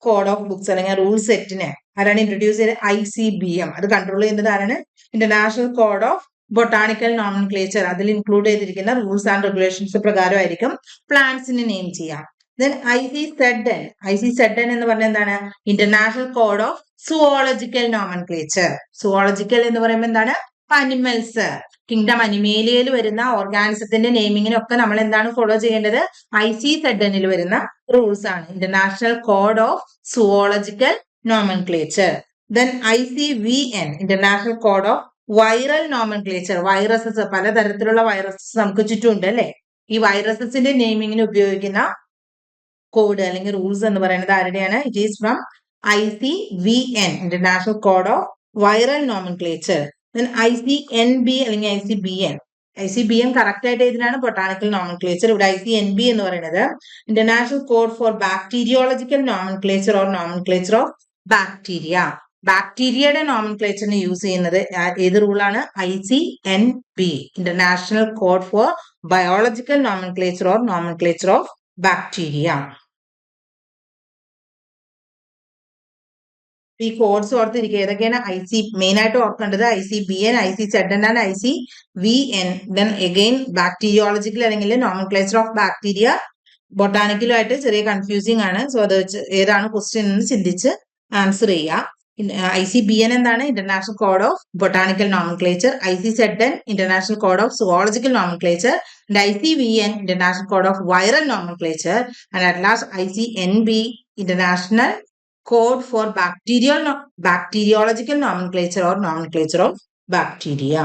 കോഡ് ഓഫ് ബുക്സ് അല്ലെങ്കിൽ റൂൾ സെറ്റിനെ ആരാണ് ഇൻട്രൊഡ്യൂസ് ചെയ്തത്? ICBM. അത് കൺട്രോൾ ചെയ്യുന്നത് ആരാണ്? International code of botanical nomenclature. അതിൽ ഇൻക്ലൂഡ് ചെയ്തിരിക്കുന്ന റൂൾസ് ആൻഡ് റെഗുലേഷൻസ് പ്രകാരമായിരിക്കും പ്ലാന്റ്സിനെ നെയിം ചെയ്യാം. ദെൻ ICZN എന്ന് പറഞ്ഞാൽ എന്താണ്? International code of zoological nomenclature. Zoological എന്ന് പറയുമ്പോൾ എന്താണ്? അനിമൽസ്, കിങ്ഡം അനിമേലിയയിൽ വരുന്ന ഓർഗാനിസത്തിന്റെ നെയിമിങ്ങിനൊക്കെ നമ്മൾ എന്താണ് ഫോളോ ചെയ്യേണ്ടത്? ICZN വരുന്ന റൂൾസ് ആണ്. International code of zoological nomenclature. Then ICVN, international code of viral nomenclature. Viruses, പലതരത്തിലുള്ള വൈറസസ് നമുക്ക് ചുറ്റുമുണ്ട് അല്ലെ? ഈ വൈറസസിന്റെ നെയിമിങ്ങിന് ഉപയോഗിക്കുന്ന കോഡ് അല്ലെങ്കിൽ റൂൾസ് എന്ന് പറയുന്നത് ആരുടെയാണ്? It is from ICVN, international code of viral nomenclature. Then ICNB അല്ലെങ്കിൽ ICBN കറക്റ്റ് ആയിട്ട് ഇതിനാണ് ബൊട്ടാണിക്കൽ നോമൻക്ലേച്ചർ. ഇവിടെ ICNB എന്ന് പറയുന്നത് international code for bacteriological nomenclature or nomenclature of bacteria. ബാക്ടീരിയയുടെ നോമൻക്ലേച്ചറിന് യൂസ് ചെയ്യുന്നത് ഏത് റൂളാണ്? ICNB, international code for biological nomenclature or nomenclature of bacteria. ഈ കോഡ്സ് ഓർത്തിരിക്കുക. ഏതൊക്കെയാണ്? മെയിൻ ആയിട്ട് ഓർക്കേണ്ടത് ICBN, ICZN and ICVN. Then again bacteriological അല്ലെങ്കിൽ നോമൻക്ലേച്ചർ ഓഫ് ബാക്ടീരിയ ബൊട്ടാണിക്കലുമായിട്ട് ചെറിയ കൺഫ്യൂസിംഗ് ആണ്. സോ അത് ഏതാണ് ക്വസ്റ്റ്യൻ എന്ന് ചിന്തിച്ച് ആൻസർ ചെയ്യുക. ICBN എന്താണ്? International code of botanical nomenclature. ICZN international code of zoological nomenclature. And ICVN international code of viral nomenclature. And at last ICNB international code for bacteriological nomenclature or nomenclature of bacteria.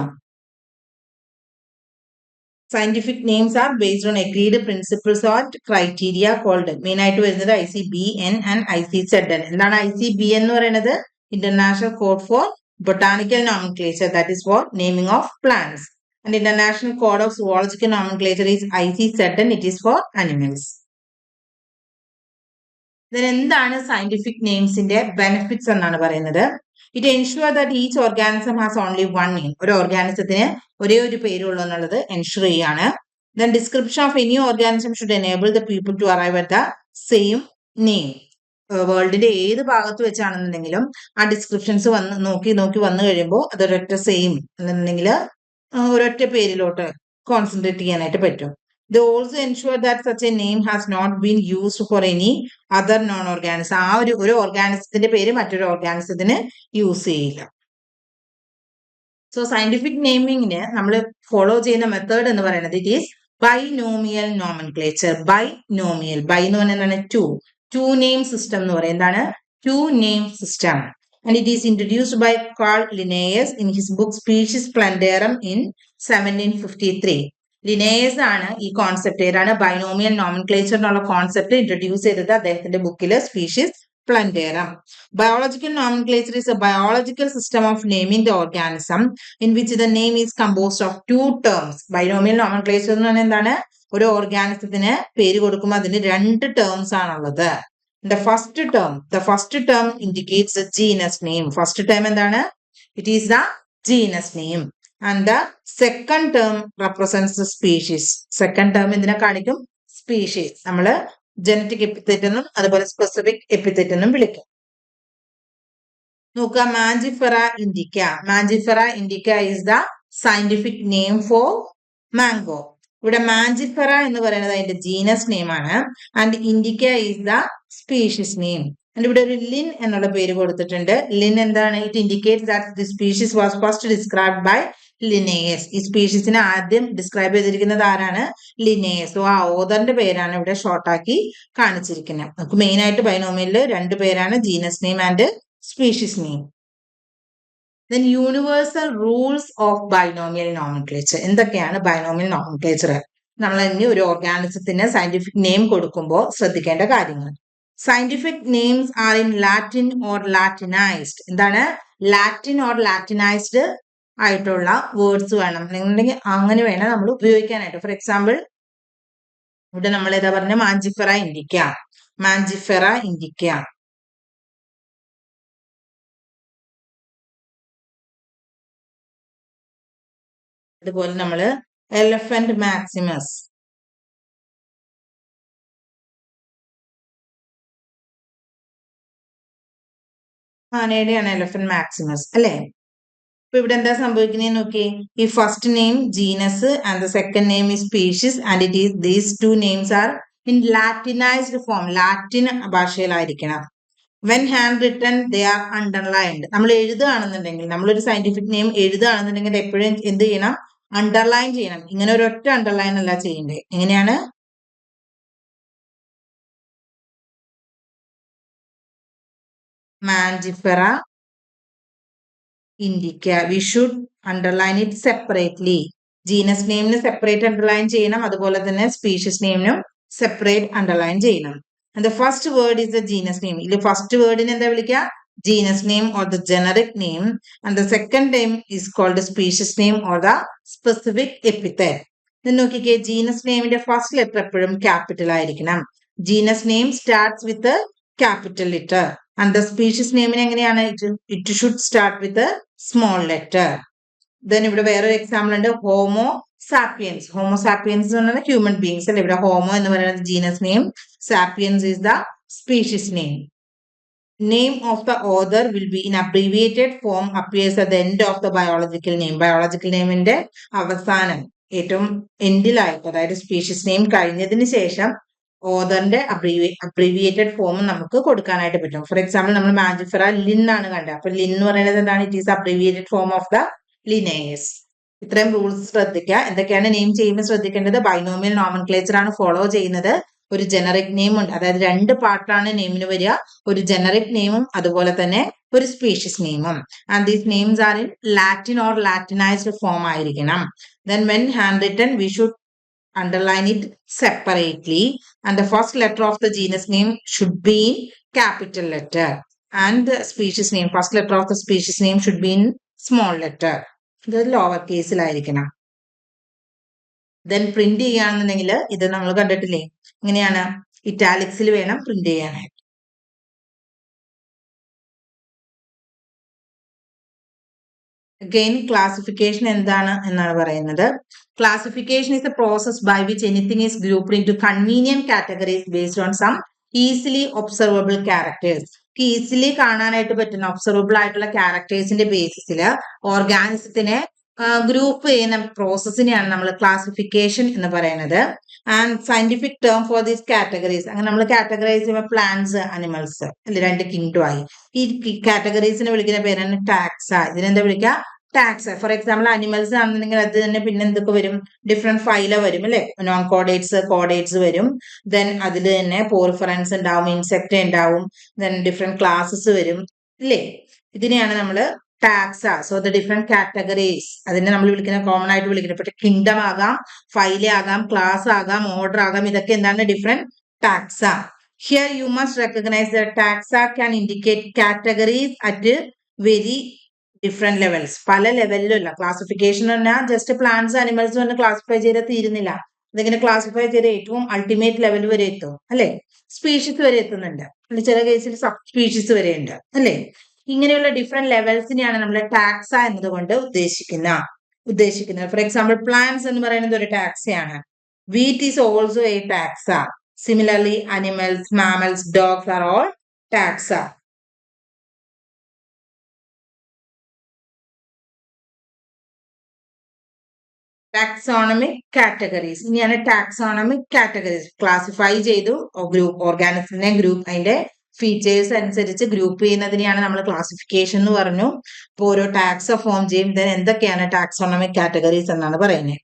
Scientific names are based on agreed principles or criteria called. Main ആയിട്ട് വരുന്നത് ICBN and ICZN. എന്താണ് ICBN എന്ന് പറയുന്നത്? International code for botanical nomenclature, that is for naming of plants. And international code of zoological nomenclature is ICZN, it is for animals. എന്താണ് scientific നെയിംസിന്റെ benefits എന്നാണ് പറയുന്നത്? It ensure that each organism has only one name. ഒരു ഓർഗാനിസത്തിന് ഒരേ ഒരു പേരുള്ളൂ എന്നുള്ളത് എൻഷുർ ചെയ്യാണ്. Then description of any organism should enable the people to arrive at the same name. വേൾഡിന്റെ ഏത് ഭാഗത്ത് വെച്ചാണെന്നുണ്ടെങ്കിലും ആ ഡിസ്ക്രിപ്ഷൻസ് നോക്കി വന്നു കഴിയുമ്പോൾ അതൊരൊറ്റ സെയിം എന്നുണ്ടെങ്കിൽ ഒരൊറ്റ പേരിലോട്ട് കോൺസെൻട്രേറ്റ് ചെയ്യാനായിട്ട് പറ്റും. They also ensure that such a name has not been used for any other non-organism. ആ ഒരു ഓർഗാനിസത്തിന്റെ പേര് മറ്റൊരു ഓർഗാനിസത്തിന് യൂസ് ചെയ്യില്ല. സോ സയന്റിഫിക് നെയിമിങ്ങിന് നമ്മൾ ഫോളോ ചെയ്യുന്ന മെത്തേഡ് എന്ന് പറയുന്നത് it is binomial nomenclature. Binomial, bi എന്ന് പറഞ്ഞാൽ ടു നെയിം സിസ്റ്റം എന്ന് പറയും. എന്താണ്? Two name system. And it is introduced by Carl Linnaeus in his book Species Plantarum in 1753. Linnaeus ആണ് ഈ കോൺസെപ്റ്റ്, ഏതാണ്? ബൈനോമിയൽ നോമൻക്ലേച്ചർ എന്നുള്ള കോൺസെപ്റ്റ് ഇൻട്രൊഡ്യൂസ് ചെയ്തത് അദ്ദേഹത്തിന്റെ ബുക്കിൽ species Plantarum. Biological nomenclature is a biological system of naming the organism in which the name is composed of two terms. Binomial nomenclature എന്ന് പറഞ്ഞാൽ എന്താണ്? ഒരു ഓർഗാനിസത്തിന് പേര് കൊടുക്കുമ്പോൾ അതിന് രണ്ട് ടേംസ് ആണുള്ളത്. The first term indicates the genus name. First term എന്താണ്? It is the genus name. And the second term represents the species. Second term എന്തിനെ കാണിക്കും? Species. നമ്മൾ ജനറ്റിക് എപ്പിത്തറ്റ് എന്നും അതുപോലെ സ്പെസിഫിക് എപ്പിത്തറ്റ് എന്നും വിളിക്കും. നോക്കുക, Mangifera indica. Mangifera indica is the scientific name for mango. ഇവിടെ മാഞ്ചിഫെറ എന്ന് പറയുന്നത് അതിന്റെ ജീനസ് നെയിം ആണ്. And indica is the species name. And ഇവിടെ ഒരു ലിൻ എന്നുള്ള പേര് കൊടുത്തിട്ടുണ്ട്. ലിൻ എന്താണ്? It indicates that the species was first described by Linnaeus. ഈ സ്പീഷീസിനെ ആദ്യം ഡിസ്ക്രൈബ് ചെയ്തിരിക്കുന്നത് ആരാണ്? ലിനേയസ്. സോ ആ ഓതറിന്റെ പേരാണ് ഇവിടെ ഷോർട്ടാക്കി കാണിച്ചിരിക്കുന്നത്. നമുക്ക് മെയിൻ ആയിട്ട് ബൈനോമിയലിൽ രണ്ട് പേരാണ്, genus name and species name. Then universal rules of binomial nomenclature. എന്തൊക്കെയാണ് ബൈനോമിയൽ നോമൻക്ലേച്ചർ? നമ്മൾ ഇനി ഒരു ഓർഗാനിസത്തിന് സയന്റിഫിക് നെയിം കൊടുക്കുമ്പോൾ ശ്രദ്ധിക്കേണ്ട കാര്യങ്ങൾ. Scientific names are in Latin or Latinized. എന്താണ്? ലാറ്റിൻ ഓർ ലാറ്റിനൈസ്ഡ് ആയിട്ടുള്ള വേർഡ്സ് വേണം, അല്ലെങ്കിൽ അങ്ങനെ വേണം നമ്മൾ ഉപയോഗിക്കാനായിട്ട്. ഫോർ എക്സാമ്പിൾ ഇവിടെ നമ്മൾ ഏതാ പറഞ്ഞ? Mangifera indica. Mangifera indica. അതുപോലെ നമ്മൾ എലഫന്റ് മാക്സിമസ്. ആനയുടെയാണ് എലഫന്റ് മാക്സിമസ് അല്ലെ? അപ്പൊ ഇവിടെ എന്താ സംഭവിക്കുന്നത് നോക്കി. ഈ first name genus and the second name is species and it is these two names are in Latinized form. Latin ഭാഷയിലായിരിക്കണം. When hand written they are underlined. നമ്മൾ എഴുതുകയാണെന്നുണ്ടെങ്കിൽ, നമ്മളൊരു സയന്റിഫിക് നെയിം എഴുതുകയാണെന്നുണ്ടെങ്കിൽ എപ്പോഴും എന്ത് ചെയ്യണം? അണ്ടർലൈൻ ചെയ്യണം. ഇങ്ങനെ ഒരൊറ്റ അണ്ടർലൈൻ അല്ല ചെയ്യേണ്ടത്. എങ്ങനെയാണ്? Mangifera indica. We should underline it separately. Genus നെയിമിന് സെപ്പറേറ്റ് അണ്ടർലൈൻ ചെയ്യണം, അതുപോലെ തന്നെ സ്പീഷീസ് നെയിമിനും സെപ്പറേറ്റ് അണ്ടർലൈൻ ചെയ്യണം. And the first word is the genus name. ഇതിൽ ഫസ്റ്റ് വേർഡിന് എന്താ വിളിക്കുക? Genus name or the generic name. And the second name is called the species name or the specific epithet. Then നോക്കിക്കേ, genus നെയിമിന്റെ first letter എപ്പോഴും capital ആയിരിക്കണം. Genus name starts with capital letter. And the species നെയിമിന് എങ്ങനെയാണ്? It should start with small letter. Then ഇവിടെ വേറൊരു example ഉണ്ട്, homo sapiens. Homo sapiens എന്ന് പറഞ്ഞാൽ ഹ്യൂമൻ ബീങ്സ് അല്ലെ. ഇവിടെ ഹോമോ എന്ന് പറയുന്നത് genus name, sapiens is the species name. Name of the author will be in abbreviated form, appears at the end of the biological name. Biological name ന്റെ അവസാനം ഏറ്റവും എൻഡിലായിട്ട്, അതായത് സ്പീഷീസ് നെയിം കഴിഞ്ഞതിന് ശേഷം ഓതറിന്റെ അബ്രീവിയേറ്റഡ് ഫോം നമുക്ക് കൊടുക്കാനായിട്ട് പറ്റും. ഫോർ എക്സാമ്പിൾ നമ്മൾ മാഞ്ചിഫെറ ലിൻ ആണ് കണ്ടത്. അപ്പൊ ലിൻ എന്ന് പറയുന്നത് എന്താണ്? It is abbreviated form of the Linnaeus. ഇത്രയും റൂൾസ് ശ്രദ്ധിക്കുക. എന്തൊക്കെയാണ് നെയിം ചെയ്യുമ്പോൾ ശ്രദ്ധിക്കേണ്ടത്? ബൈനോമിയൽ നോമൻക്ലേച്ചർ ആണ് ഫോളോ ചെയ്യുന്നത്. ഒരു ജനറിക് നെയിം ഉണ്ട്, അതായത് രണ്ട് പാർട്ടാണ് നെയിമിന് വരിക. ഒരു ജനറിക് നെയിമും അതുപോലെ തന്നെ ഒരു സ്പീഷീസ് നെയിമും. And these names are in Latin or Latinized form ആയിരിക്കണം. Then when hand written we should underline it separately, and the first letter of the genus name should be in capital letter, and the species name, first letter of the species name should be in small letter. ഇത് lower കേസിലായിരിക്കണം. Then print ചെയ്യുകയാണെന്നുണ്ടെങ്കിൽ ഇത് നമ്മൾ കണ്ടിട്ടില്ലേ, ഇങ്ങനെയാണ് ഇറ്റാലിക്സിൽ വേണം print ചെയ്യാനായിട്ട്. Again, classification എന്താണ് എന്നാണ് പറയുന്നത്. Classification is a process by which anything is grouped into convenient categories based on some easily observable characters. Easily കാണാനായിട്ട് പറ്റുന്ന ഒബ്സർവബിൾ ആയിട്ടുള്ള ക്യാരക്ടേഴ്സിന്റെ ബേസിസിൽ ഓർഗാനിസത്തിനെ ഗ്രൂപ്പ് ചെയ്യുന്ന പ്രോസസ്സിനെയാണ് നമ്മൾ ക്ലാസിഫിക്കേഷൻ എന്ന് പറയുന്നത്. And scientific term for these categories, അങ്ങനെ നമ്മൾ കാറ്റഗറൈസ് ചെയ്യുമ്പോൾ പ്ലാന്റ്സ്, അനിമൽസ് അല്ലെ, രണ്ട് കിങ്ഡം ആയി. ഈ കാറ്റഗറീസിനെ വിളിക്കുന്ന പേരാണ് ടാക്സ. ഇതിനെന്താ വിളിക്കുക? ടാക്സ. ഫോർ എക്സാമ്പിൾ അനിമൽസ് ആണെന്നുണ്ടെങ്കിൽ അത് തന്നെ പിന്നെ എന്തൊക്കെ വരും? ഡിഫറെന്റ് ഫൈല വരും അല്ലെ. നോൺ കോഡേറ്റ്സ്, കോഡേറ്റ്സ് വരും. ദെൻ അതിൽ തന്നെ പോർഫറൻസ് ഉണ്ടാവും, ഇൻസെക്ട് ഉണ്ടാവും, ദെൻ ഡിഫറെന്റ് ക്ലാസ്സസ് വരും അല്ലേ. ഇതിനെയാണ് നമ്മൾ taxa. So the different categories, അതിനെ നമ്മൾ വിളിക്കുന്ന കോമൺ ആയിട്ട് വിളിക്കുന്നത്. പക്ഷെ കിങ്ഡം ആകാം, ഫൈല ആകാം, ക്ലാസ് ആകാം, ഓർഡർ ആകാം, ഇതൊക്കെ എന്താണ്? Different taxa. Here you must recognize that taxa can indicate categories at very different levels. പല ലെവലിലുള്ള ക്ലാസിഫിക്കേഷൻ പറഞ്ഞാൽ ജസ്റ്റ് പ്ലാന്റ്സ് അനിമൽസ് പറഞ്ഞ് ക്ലാസിഫൈ ചെയ്ത് തീരുന്നില്ല. ഇതിങ്ങനെ ക്ലാസിഫൈ ചെയ്ത് ഏറ്റവും അൾട്ടിമേറ്റ് ലെവൽ വരെ എത്തും അല്ലെ. സ്പീഷീസ് വരെ എത്തുന്നുണ്ട്, ചില കേസിൽ സബ് സ്പീഷീസ് വരെ ഉണ്ട് അല്ലെ. ഇങ്ങനെയുള്ള ഡിഫറെന്റ് ലെവൽസിനെയാണ് നമ്മൾ ടാക്സ എന്നതുകൊണ്ട് ഉദ്ദേശിക്കുന്നത്. ഫോർ എക്സാമ്പിൾ പ്ലാന്റ്സ് എന്ന് പറയുന്നത് ഒരു ടാക്സയാണ്. Wheat is also a taxa. Similarly, animals, mammals, dogs are all taxa. Taxonomic categories. ഇനിയാണ് taxonomic categories. ക്ലാസിഫൈ ചെയ്തു ഗ്രൂപ്പ് ഓർഗാനിസത്തിനെ ഗ്രൂപ്പ് അതിന്റെ ഫീച്ചേഴ്സ് അനുസരിച്ച് ഗ്രൂപ്പ് ചെയ്യുന്നതിനെയാണ് നമ്മൾ ക്ലാസിഫിക്കേഷൻ എന്ന് പറഞ്ഞു. ഇപ്പോൾ ഓരോ ടാക്സ ഫോം ചെയ്യും. then എന്തൊക്കെയാണ് taxonomic categories എന്നാണ് പറയുന്നത്.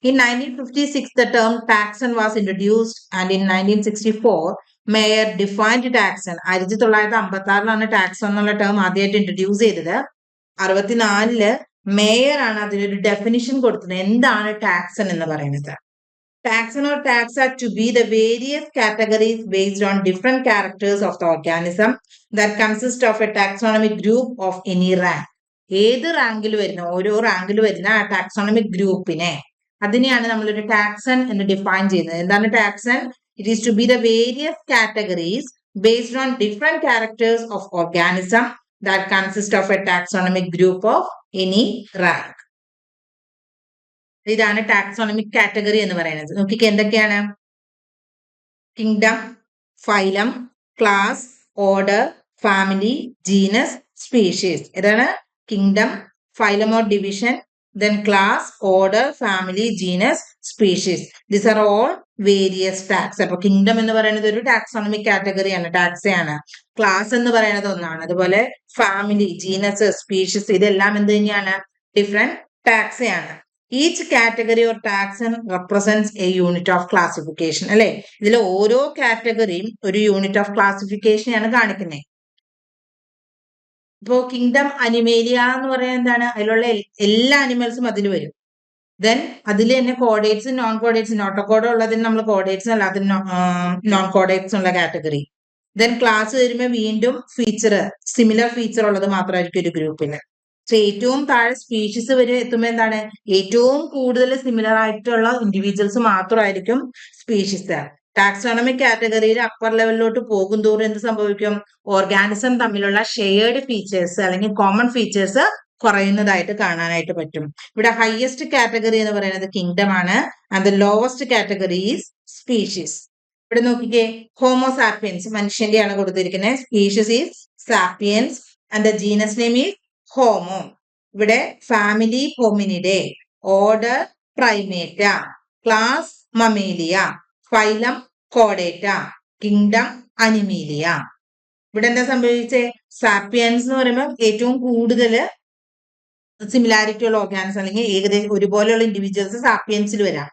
In 1956, the term taxon was introduced, and in 1964, Mayer defined taxon. 1956 taxon എന്നുള്ള ടേം ആദ്യമായിട്ട് ഇൻട്രൊഡ്യൂസ് ചെയ്തത്. 64 മേയർ ആണ് അതിനൊരു ഡെഫിനിഷൻ കൊടുത്തത്. എന്താണ് ടാക്സൺ എന്ന് പറയുന്നത്? Taxon or taxa to be the various categories based on different characters of the organism that consist of a taxonomic group of any rank. ഏത് റാങ്കിൽ വരുന്ന ഓരോ റാങ്കിൽ വരുന്ന ആ ടാക്സോണമിക് ഗ്രൂപ്പിനെ അതിനെയാണ് നമ്മളൊരു ടാക്സൺ എന്ന് ഡിഫൈൻ ചെയ്യുന്നത്. എന്താണ് taxon? It is to be the various categories based on different characters of organism that consist of a taxonomic group of any rank. ഇതാണ് ടാക്സോണമിക് കാറ്റഗറി എന്ന് പറയുന്നത്. നോക്കിക്ക് എന്തൊക്കെയാണ്? Kingdom, phylum, class, order, family, genus, species. ഇതാണ് kingdom, phylum or division, then class, order, family, genus, species. These are all various tax. അപ്പോൾ kingdom എന്ന് പറയുന്നത് ഒരു ടാക്സോണമിക് കാറ്റഗറിയാണ്, ടാക്സയാണ്. ക്ലാസ് എന്ന് പറയുന്നത് ഒന്നാണ്. അതുപോലെ ഫാമിലി, ജീനസ്, സ്പീഷീസ് ഇതെല്ലാം എന്ത് തന്നെയാണ്? ഡിഫറെന്റ് ടാക്സയാണ്. Each category or taxon represents a unit of classification അല്ലെ. ഇതിൽ ഓരോ കാറ്റഗറിയും ഒരു യൂണിറ്റ് ഓഫ് ക്ലാസിഫിക്കേഷനെയാണ് കാണിക്കുന്നത്. ഇപ്പോ കിങ്ഡം അനിമേലിയ എന്ന് പറയുന്നത് എന്താണ്? അതിലുള്ള എല്ലാ അനിമൽസും അതിൽ വരും. ദെൻ അതിൽ തന്നെ കോഡേറ്റ്സ്, നോൺ കോഡേറ്റ്സ്, നോട്ടോകോഡ് ഉള്ളതിന് നമ്മൾ കോഡേറ്റ്സ് അല്ലാതെ നോൺ കോഡേറ്റ്സ് ഉള്ള കാറ്റഗറി. ദെൻ ക്ലാസ് വരുമ്പോൾ വീണ്ടും ഫീച്ചർ, സിമിലർ ഫീച്ചർ ഉള്ളത് മാത്രമായിരിക്കും ഒരു ഗ്രൂപ്പിന്. പക്ഷെ ഏറ്റവും താഴെ സ്പീഷീസ് വരെ എത്തുമ്പോൾ എന്താണ്? ഏറ്റവും കൂടുതൽ സിമിലർ ആയിട്ടുള്ള ഇൻഡിവിജ്വൽസ് മാത്രമായിരിക്കും സ്പീഷീസ്. ടാക്സോണമിക് കാറ്റഗറിയിൽ അപ്പർ ലെവലിലോട്ട് പോകും തോറും എന്ത് സംഭവിക്കും? ഓർഗാനിസം തമ്മിലുള്ള ഷെയർഡ് ഫീച്ചേഴ്സ് അല്ലെങ്കിൽ കോമൺ ഫീച്ചേഴ്സ് കുറയുന്നതായിട്ട് കാണാനായിട്ട് പറ്റും. ഇവിടെ ഹയസ്റ്റ് കാറ്റഗറി എന്ന് പറയുന്നത് കിങ്ഡം ആണ്. And the lowest category is species. ഇവിടെ നോക്കിക്കേ, ഹോമോസാപ്പിയൻസ് മനുഷ്യന്റെയാണ് കൊടുത്തിരിക്കുന്നത്. Species is sapiens and the genus name is Homo. ഇവിടെ family Hominidae, order Primata, class Mammalia, phylum കോഡേറ്റ, കിങ്ഡം അനിമേലിയ. ഇവിടെ എന്താ സംഭവിച്ചേ? സാപ്പിയൻസ് എന്ന് പറയുമ്പോൾ ഏറ്റവും കൂടുതൽ സിമിലാരിറ്റി ഉള്ള ഓർഗാനിസം അല്ലെങ്കിൽ ഏകദേശം ഒരുപോലെയുള്ള ഇൻഡിവിജ്വൽസ് സാപ്പിയൻസിൽ വരാം.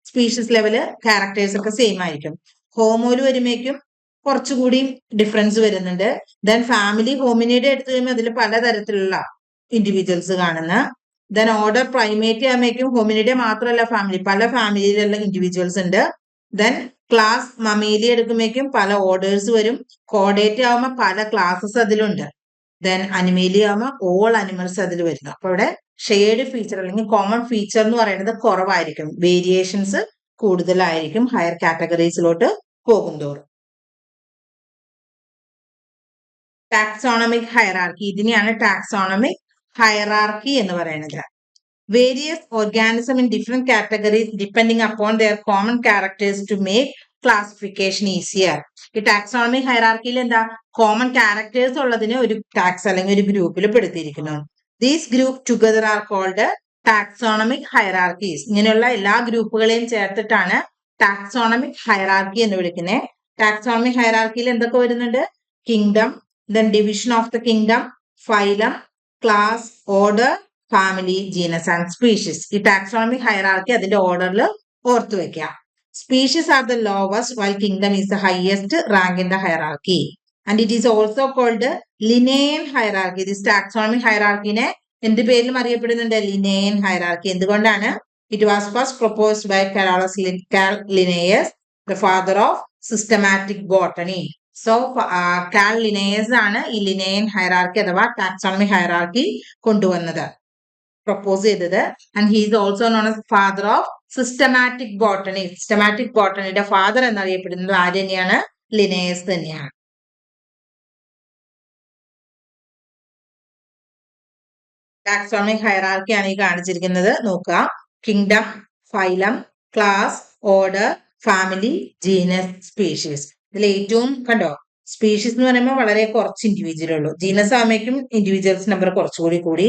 സ്പീഷീസ് ലെവല് ക്യാരക്ടേഴ്സ് ഒക്കെ സെയിം ആയിരിക്കും. ഹോമോയിൽ വരുമ്പോഴേക്കും കുറച്ചുകൂടി ഡിഫറൻസ് വരുന്നുണ്ട്. ദെൻ ഫാമിലി ഹോമിനിയുടെ എടുത്തു കഴിയുമ്പോൾ അതിൽ പലതരത്തിലുള്ള ഇൻഡിവിജ്വൽസ് കാണുന്ന. ദെൻ ഓർഡർ പ്രൈമേറ്റ് ആകുമ്പോഴേക്കും ഹോമിനിയുടെ മാത്രമല്ല ഫാമിലി, പല ഫാമിലിയിലുള്ള ഇൻഡിവിജ്വൽസ് ഉണ്ട്. ദെൻ ക്ലാസ് മമേലി എടുക്കുമ്പോഴേക്കും പല ഓർഡേഴ്സ് വരും. കോഡേറ്റ് ആവുമ്പോൾ പല ക്ലാസ്സസ് അതിലുണ്ട്. ദെൻ അനിമേലി ആവുമ്പോൾ ഓൾ അനിമൽസ് അതിൽ വരുന്നു. അപ്പൊ ഇവിടെ ഷെയർഡ് ഫീച്ചർ അല്ലെങ്കിൽ കോമൺ ഫീച്ചർ എന്ന് പറയുന്നത് കുറവായിരിക്കും, വേരിയേഷൻസ് കൂടുതലായിരിക്കും ഹയർ കാറ്റഗറീസിലോട്ട് പോകുന്തോറും. ടാക്സോണമിക് ഹയറാർക്കി, ഇതിനെയാണ് ടാക്സോണമിക് ഹയറാർക്കി എന്ന് പറയുന്നത്. Various organisms in different categories depending upon their common characters to make classification easier. ഈ ടാക്സോണമിക് ഹൈറാർക്കിയിൽ എന്താ? കോമൺ ക്യാരക്ടേഴ്സ് ഉള്ളതിനെ ഒരു ടാക്സ് അല്ലെങ്കിൽ ഒരു ഗ്രൂപ്പിൽ പെടുത്തിയിരിക്കുന്നു. These group together are called taxonomic hierarchies. ഇങ്ങനെയുള്ള എല്ലാ ഗ്രൂപ്പുകളെയും ചേർത്തിട്ടാണ് ടാക്സോണമിക് ഹൈറാർക്കി എന്ന് വിളിക്കുന്നത്. ടാക്സോണമിക് ഹൈറാർക്കിയിൽ എന്തൊക്കെ വരുന്നുണ്ട്? Kingdom, then division of the kingdom, phylum, class, order, family, genus and species. ഈ ടാക്സോണമിക് ഹൈറാർക്കി അതിന്റെ ഓർഡറിൽ ഓർത്തു വെക്കാം. Species are the lowest while kingdom is the highest rank in the hierarchy. And it is also called Linnaean hierarchy. This taxonomic ഹൈറാർക്കിനെ എന്ത് പേരിലും അറിയപ്പെടുന്നുണ്ട്? Linnaean hierarchy. എന്തുകൊണ്ടാണ്? It was first proposed by Carolus Linnaeus, the father of systematic botany. So Carl Linnaeus ആണ് ഈ ലിനേയൻ hierarchy അഥവാ taxonomy hierarchy കൊണ്ടുവന്നത്, propose ചെയ്തത്. And he is also known as father of systematic botany. Systematic ബോട്ടണിയുടെ father എന്നറിയപ്പെടുന്നത് ആര് തന്നെയാണ്? Linnaeus തന്നെയാണ്. ടാക്സോണമിക് ഹൈറാർക്കി ആണ് ഈ കാണിച്ചിരിക്കുന്നത്. നോക്കുക, kingdom, phylum, class, order, family, genus, species. ഇതിൽ ഏറ്റവും കണ്ടോ, സ്പീഷീസ് എന്ന് പറയുമ്പോൾ വളരെ കുറച്ച് ഇൻഡിവിജ്വൽ ഉള്ളൂ. ജീനസ് ആകുമ്പോഴേക്കും ഇൻഡിവിജ്വൽസ് നമ്പർ കുറച്ചുകൂടി കൂടി,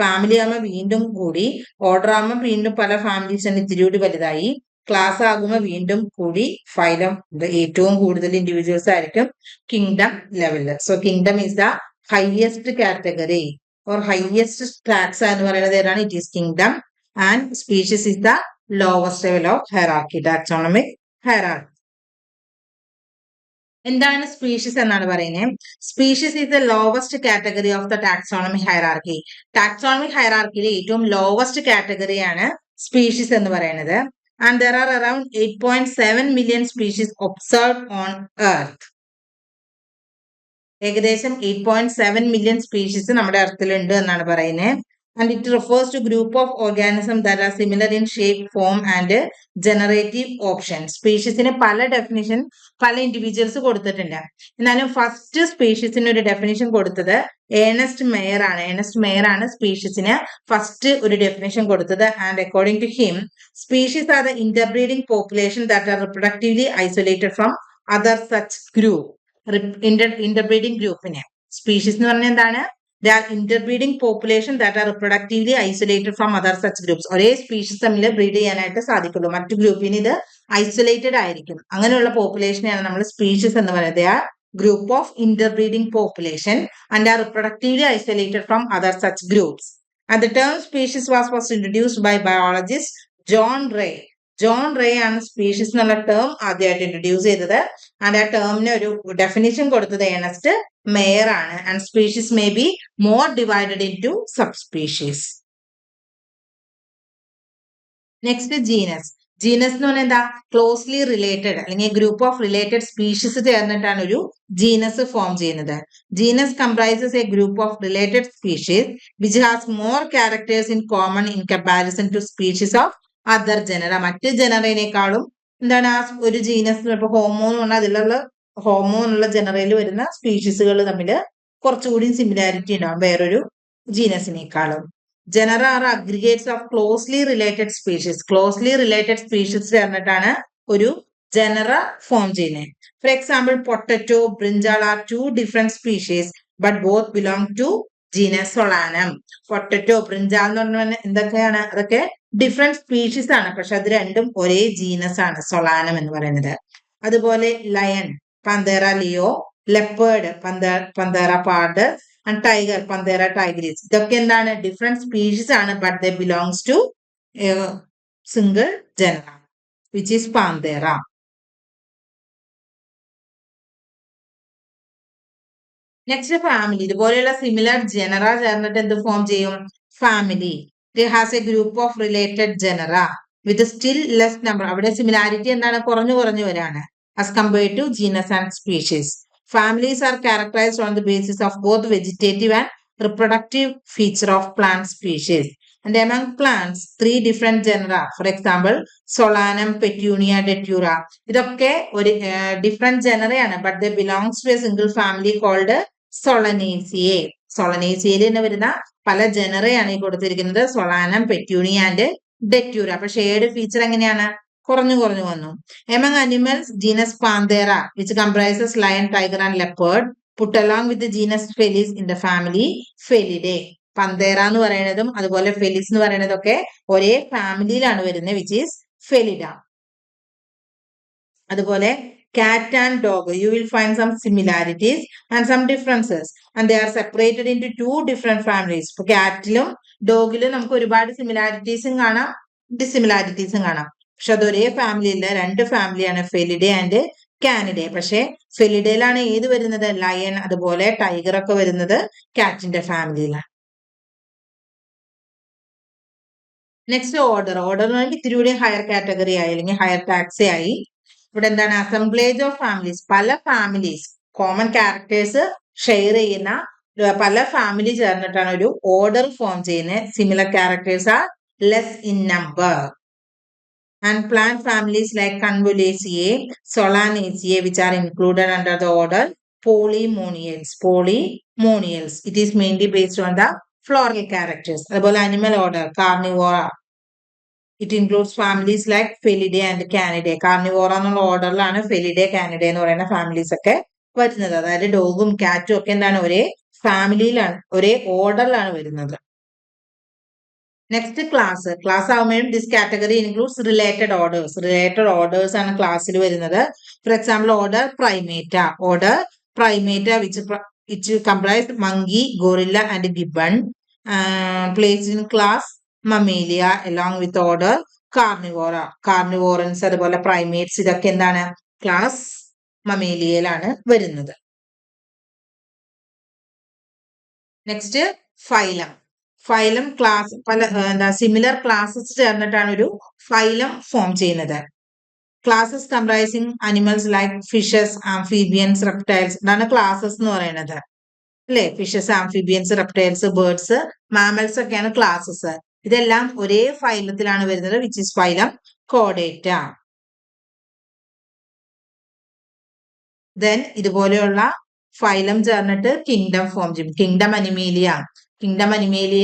ഫാമിലി ആകുമ്പോൾ വീണ്ടും കൂടി, ഓർഡർ ആകുമ്പോൾ വീണ്ടും പല ഫാമിലീസ് ഇത്തിരി കൂടി വലുതായി, ക്ലാസ് ആകുമ്പോൾ വീണ്ടും കൂടി, ഫൈലം ഏറ്റവും കൂടുതൽ ഇൻഡിവിജ്വൽസ് ആയിരിക്കും കിങ്ഡം ലെവലില്. So kingdom is the highest category or highest taxa എന്ന് പറയുന്നത് ഏതാണ്? It is kingdom. And species is the lowest level of hierarchy, taxonomic hierarchy. എന്താണ് സ്പീഷീസ് എന്നാണ് പറയുന്നത്? Species is the lowest category of the taxonomic hierarchy. Taxonomic ഹൈറാർക്കിയിലെ ഏറ്റവും lowest കാറ്റഗറിയാണ് species എന്ന് പറയുന്നത്. And there are around 8.7 million species observed on earth. ഏകദേശം 8.7 million species നമ്മുടെ എർത്തിലുണ്ട് എന്നാണ് പറയുന്നത്. And it refers to group of organism that are similar in shape, form and generative option. സ്പീഷീസിന് പല ഡെഫിനിഷൻ പല ഇൻഡിവിജ്വൽസ് കൊടുത്തിട്ടുണ്ട്. എന്നാലും ഫസ്റ്റ് സ്പീഷീസിന് ഒരു ഡെഫിനിഷൻ കൊടുത്തത് ഏണസ്റ്റ് മെയർ ആണ്. ഏണസ്റ്റ് മെയർ ആണ് സ്പീഷീസിന് ഫസ്റ്റ് ഒരു ഡെഫിനിഷൻ കൊടുത്തത്. And according to him, species are the interbreeding population that are reproductively isolated from other such group. Interbreeding ഗ്രൂപ്പിനെ സ്പീഷീസ് എന്ന് പറഞ്ഞാൽ എന്താണ്? Interbreeding population that are reproductively isolated from other such groups. ഒരേ species തമ്മിൽ breed ചെയ്യാനായിട്ട് സാധിക്കുള്ളൂ, മറ്റു ഗ്രൂപ്പിന് ഇത് ഐസൊലേറ്റഡ് ആയിരിക്കും. അങ്ങനെയുള്ള പോപ്പുലേഷനെയാണ് നമ്മൾ സ്പീഷീസ് എന്ന് പറയുന്നത്. ആ group of interbreeding population and are reproductively isolated from other such groups. And the term species was first introduced by biologist John Ray. John Ray ആണ് സ്പീഷീസ് എന്നുള്ള ടേം ആദ്യമായിട്ട് ഇൻട്രൊഡ്യൂസ് ചെയ്തത്. ആൻഡ് ആ ടേമിന് ഒരു ഡെഫിനിഷൻ കൊടുത്തത് ഏണസ്റ്റ് മെയർ ആണ്. And species may be more divided into subspecies. Next genus. Genus എന്ന് പറഞ്ഞാൽ എന്താ? ക്ലോസ്ലി റിലേറ്റഡ് അല്ലെങ്കിൽ ഗ്രൂപ്പ് ഓഫ് റിലേറ്റഡ് സ്പീഷീസ് ചേർന്നിട്ടാണ് ഒരു ജീനസ് ഫോം ചെയ്യുന്നത്. Genus comprises a group of related species which has more characters in common in comparison to species of other genera. മറ്റ് ജനറേനേക്കാളും എന്താണ് ആ ഒരു ജീനസ്? ഇപ്പൊ ഹോമോ എന്ന് പറഞ്ഞാൽ അതിലുള്ള ഹോമോ എന്നുള്ള ജനറയിൽ വരുന്ന സ്പീഷീസുകൾ തമ്മിൽ കുറച്ചുകൂടി സിമിലാരിറ്റി ഉണ്ടാവും വേറൊരു ജീനസിനേക്കാളും. Genera are aggregates of closely related species. Closely related species ചേർന്നിട്ടാണ് ഒരു ജനറ ഫോം ചെയ്യുന്നത്. For example, potato, brinjal are two different species but both belong to genus Solanum. Potato, brinjal എന്ന് പറഞ്ഞാൽ എന്തൊക്കെയാണ്? അതൊക്കെ ഡിഫറെന്റ് സ്പീഷീസ് ആണ്, പക്ഷെ അത് രണ്ടും ഒരേ ജീനസ് ആണ്, സൊളാനം എന്ന് പറയുന്നത്. അതുപോലെ lion, Panthera leo, leopard, Panthera pardus, and tiger, Panthera tigris. ഇതൊക്കെ എന്താണ്? ഡിഫറെന്റ് സ്പീഷീസ് ആണ്, but they belongs to single genera which is Panthera. Next family. ഇതുപോലെയുള്ള സിമിലർ ജനറ ചേർന്നിട്ട് എന്ത് ഫോം ചെയ്യും? Family. It has a group of related genera with still less number. അവിടെ similarity എന്താണ്? കുറഞ്ഞു കുറഞ്ഞു വരാണ് as compared to genus and species. Families are characterized on the basis of both vegetative and reproductive feature of plant species. And among plants, 3 different genera. For example, Solanum, Petunia, Datura. ഇതൊക്കെ ഒരു ഡിഫറെന്റ് ജനറയാണ്, but they belongs to a single family called Solanaceae. സൊളനേസിയയിൽ തന്നെ വരുന്ന പല ജനറയാണ് ഈ കൊടുത്തിരിക്കുന്നത്. Solanum, Petunia and Datura. അപ്പൊ ഷെയ്ഡ് ഫീച്ചർ എങ്ങനെയാണ്? കുറഞ്ഞു കുറഞ്ഞു വന്നു. Among animals, genus Panthera which comprises lion, tiger and leopard put along with genus Felis in the family Felidae. Panthera എന്ന് പറയുന്നതും അതുപോലെ ഫെലിസ് എന്ന് പറയുന്നതൊക്കെ ഒരേ ഫാമിലിയിലാണ് വരുന്നത്, വിച്ച് ഈസ് ഫെലിഡ. അതുപോലെ cat and dog, you will find some similarities and some differences, and they are separated into 2 different families. ഇപ്പൊ കാറ്റിലും ഡോഗിലും നമുക്ക് ഒരുപാട് സിമിലാരിറ്റീസും കാണാം, ഡിസിമിലാരിറ്റീസും കാണാം. പക്ഷെ അത് ഒരേ ഫാമിലിയില്ല, 2 ഫാമിലിയാണ്, ഫെലിഡേ ആൻഡ് കാനിഡേ. പക്ഷെ ഫെലിഡയിലാണ് ഏത് വരുന്നത്? ലയൺ, അതുപോലെ ടൈഗർ ഒക്കെ വരുന്നത് കാറ്റിന്റെ ഫാമിലിയിലാണ്. Next order. ഓർഡർ എന്ന് പറയുമ്പോൾ ഇത്തിരി കൂടി ഹയർ കാറ്റഗറി ആയി അല്ലെങ്കിൽ ഹയർ ടാക്സി ആയി. ഇവിടെ എന്താണ് അസംബ്ലേജ് ഓഫ് ഫാമിലീസ്, പല ഫാമിലീസ് കോമൺ ക്യാരക്ടേഴ്സ് ഷെയർ ചെയ്യുന്ന പല ഫാമിലി ചേർന്നിട്ടാണ് ഒരു ഓർഡർ ഫോം ചെയ്യുന്നത്. Similar characters are less in number. And plant families like Convolvulaceae, Solanaceae, which are included under the order Polymoniales. Polymoniales. It is mainly based on the floral characters. അതുപോലെ animal order Carnivora. It includes families like Felidae and Canidae. Carnivora എന്നുള്ള ഓർഡറിലാണ് Felidae, Canidae എന്ന് പറയുന്ന families ഒക്കെ വരുന്നത്. അതായത് ഡോഗും കാറ്റും ഒക്കെ എന്താണ് ഒരേ ഫാമിലിയിലാണ്, ഒരേ ഓർഡറിലാണ് വരുന്നത്. നെക്സ്റ്റ് ക്ലാസ് ആവുമ്പോഴും this category includes related orders ആണ് ക്ലാസ്സിൽ വരുന്നത്. For example order Primata which comprise monkey, gorilla and gibbon. Placed in class Mammalia along with order carnivorans, അതുപോലെ പ്രൈമേറ്റ്സ്, ഇതൊക്കെ എന്താണ് ക്ലാസ് മമേലിയയിലാണ് വരുന്നത്. നെക്സ്റ്റ് ഫൈലം ക്ലാസ്, പല സിമിലർ ക്ലാസ്സസ് ചേർന്നിട്ടാണ് ഒരു ഫൈലം ഫോം ചെയ്യുന്നത്. Classes comprising animals like fishes, amphibians, reptiles, ഇതാണ് ക്ലാസ്സസ് എന്ന് പറയുന്നത് അല്ലെ. Fishes, amphibians, reptiles, birds, mammals ഒക്കെയാണ് ക്ലാസ്സസ്. ഇതെല്ലാം ഒരേ ഫൈലത്തിലാണ് വരുന്നത്, വിച്ച് ഇസ് ഫൈലം കോഡേറ്റ. ദെൻ ഇതുപോലെയുള്ള ഫൈലം ചേർന്നിട്ട് കിങ്ഡം ഫോം ചെയ്യും. കിങ്ഡം അനിമേലിയ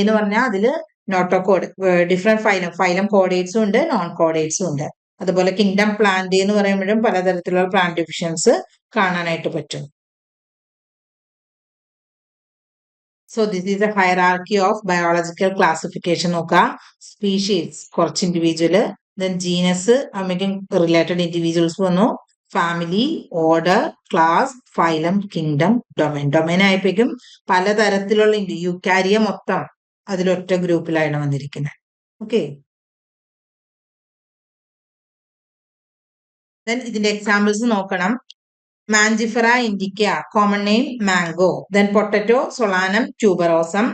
എന്ന് പറഞ്ഞാൽ അതില് നോട്ടോകോഡ്, ഡിഫറെന്റ് ഫൈലം കോഡേറ്റ്സും ഉണ്ട്, നോൺ കോഡേറ്റ്സും ഉണ്ട്. അതുപോലെ കിങ്ഡം പ്ലാന്റ് എന്ന് പറയുമ്പോഴും പലതരത്തിലുള്ള പ്ലാന്റ് ഡിവിഷൻസ് കാണാനായിട്ട് പറ്റും. So this is a hierarchy of biological classification. നോക്കുക, സ്പീഷീസ് കുറച്ച് individual, then genus related individuals വന്നു, family, order, class, phylum, kingdom, domain ആയപ്പോഴേക്കും പലതരത്തിലുള്ള യുക്കാരിയ മൊത്തം അതിലൊറ്റ ഗ്രൂപ്പിലാണ് വന്നിരിക്കുന്നത്. ഓക്കെ, ദെൻ ഇതിന്റെ എക്സാമ്പിൾസ് നോക്കണം. Mangifera indica, common name mango. Then potato, Solanum tuberosum.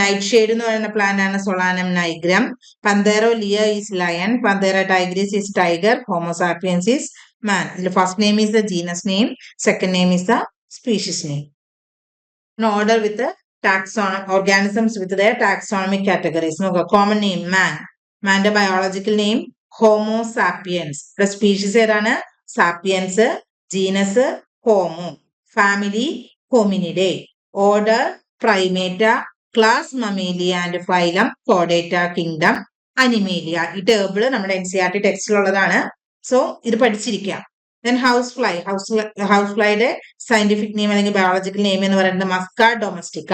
Nightshade എന്ന് പറയുന്ന പ്ലാന്റ് ആണ് Solanum nigrum. Panthera leo is lion, Panthera tigris is tiger, Homo sapiens is man. The first name is the genus name, second name is the species name. An order with the organisms with their taxonomic categories. No, common name man. Man the biological name Homo sapiens. The species ഏതാണ് sapiens. Genus Homo. Family Hominidae. Order Primata. Class Mammalia and phylum Chordata. Kingdom Animalia. ഈ table നമ്മുടെ NCERT ടെക്സ്റ്റിലുള്ളതാണ്. So ഇത് പഠിച്ചിരിക്കാം. Then house ഫ്ലൈയുടെ scientific name അല്ലെങ്കിൽ biological name എന്ന് പറയുന്നത് മസ്ക ഡൊമസ്റ്റിക്ക.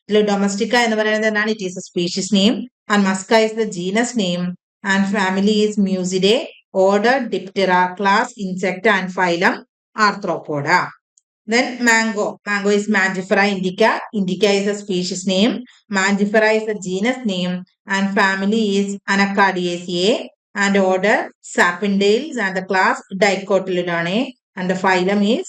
ഇതിൽ ഡൊമസ്റ്റിക്ക എന്ന് പറയുന്നത് എന്താണ്? It is a species name and Musca is the genus name and family is Muscidae, order Diptera, class insect and phylum Arthropoda. Then mango is Mangifera indica. Indica is a species name. Mangifera is a genus name and family is Anacardiaceae. And order Sapindales and the class Dicotyledone and the phylum is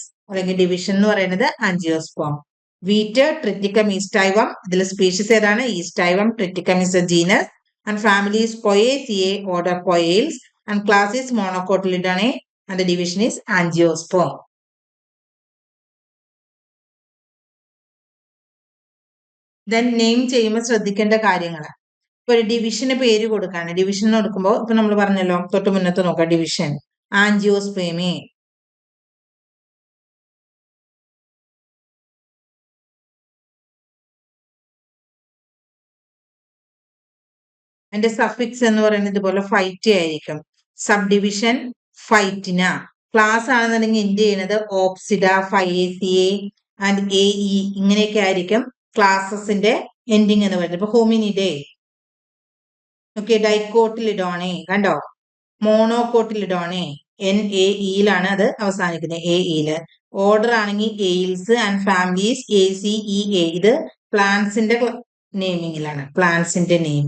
division എന്ന് പറയുന്നത് Angiosperm. Wheat Triticum aestivum, ഇതിലെ species ഏതാണ്? Aestivum. Triticum is a genus and family is Poaceae, order Poales and class is Monocotyledone and the division is Angiosperm. Then name ചെയ്യുമ്പോൾ ശ്രദ്ധിക്കേണ്ട കാര്യങ്ങൾ. ഇപ്പൊ ഒരു ഡിവിഷന് പേര് കൊടുക്കാണ്. ഡിവിഷൻ കൊടുക്കുമ്പോൾ ഇപ്പൊ നമ്മൾ പറഞ്ഞല്ലോ തൊട്ട് മുന്നത്ത് നോക്കാം, ഡിവിഷൻ ആൻജിയോസ്പേമി. അതിന്റെ സഫിക്സ് എന്ന് പറയുന്നത് ഇതുപോലെ ഫൈറ്റ് ആയിരിക്കും. Sub division ഫൈറ്റിന. ക്ലാസ് ആണെന്നുണ്ടെങ്കിൽ എന്ത് ചെയ്യുന്നത് ഓപ്സിഡ, ഫയേസിയെ ആൻഡ് എ ഇ ഇങ്ങനെയൊക്കെ ആയിരിക്കും ക്ലാസസിന്റെ എൻഡിങ് എന്ന് പറയുന്നത്. ഇപ്പൊ ഹോമിനിഡേ, ഓക്കെ, ഡൈക്കോട്ടിലിഡോണെ കണ്ടോ, മോണോകോട്ടിലിഡോണെ NAE അത് അവസാനിക്കുന്നത്, AE. ഓർഡർ ആണെങ്കിൽ എയിൽസ് ആൻഡ് ഫാമിലീസ് ACEA. ഇത് പ്ലാന്റ്സിന്റെ നെയിമിങ്ങിലാണ്, പ്ലാന്റ്സിന്റെ നെയിം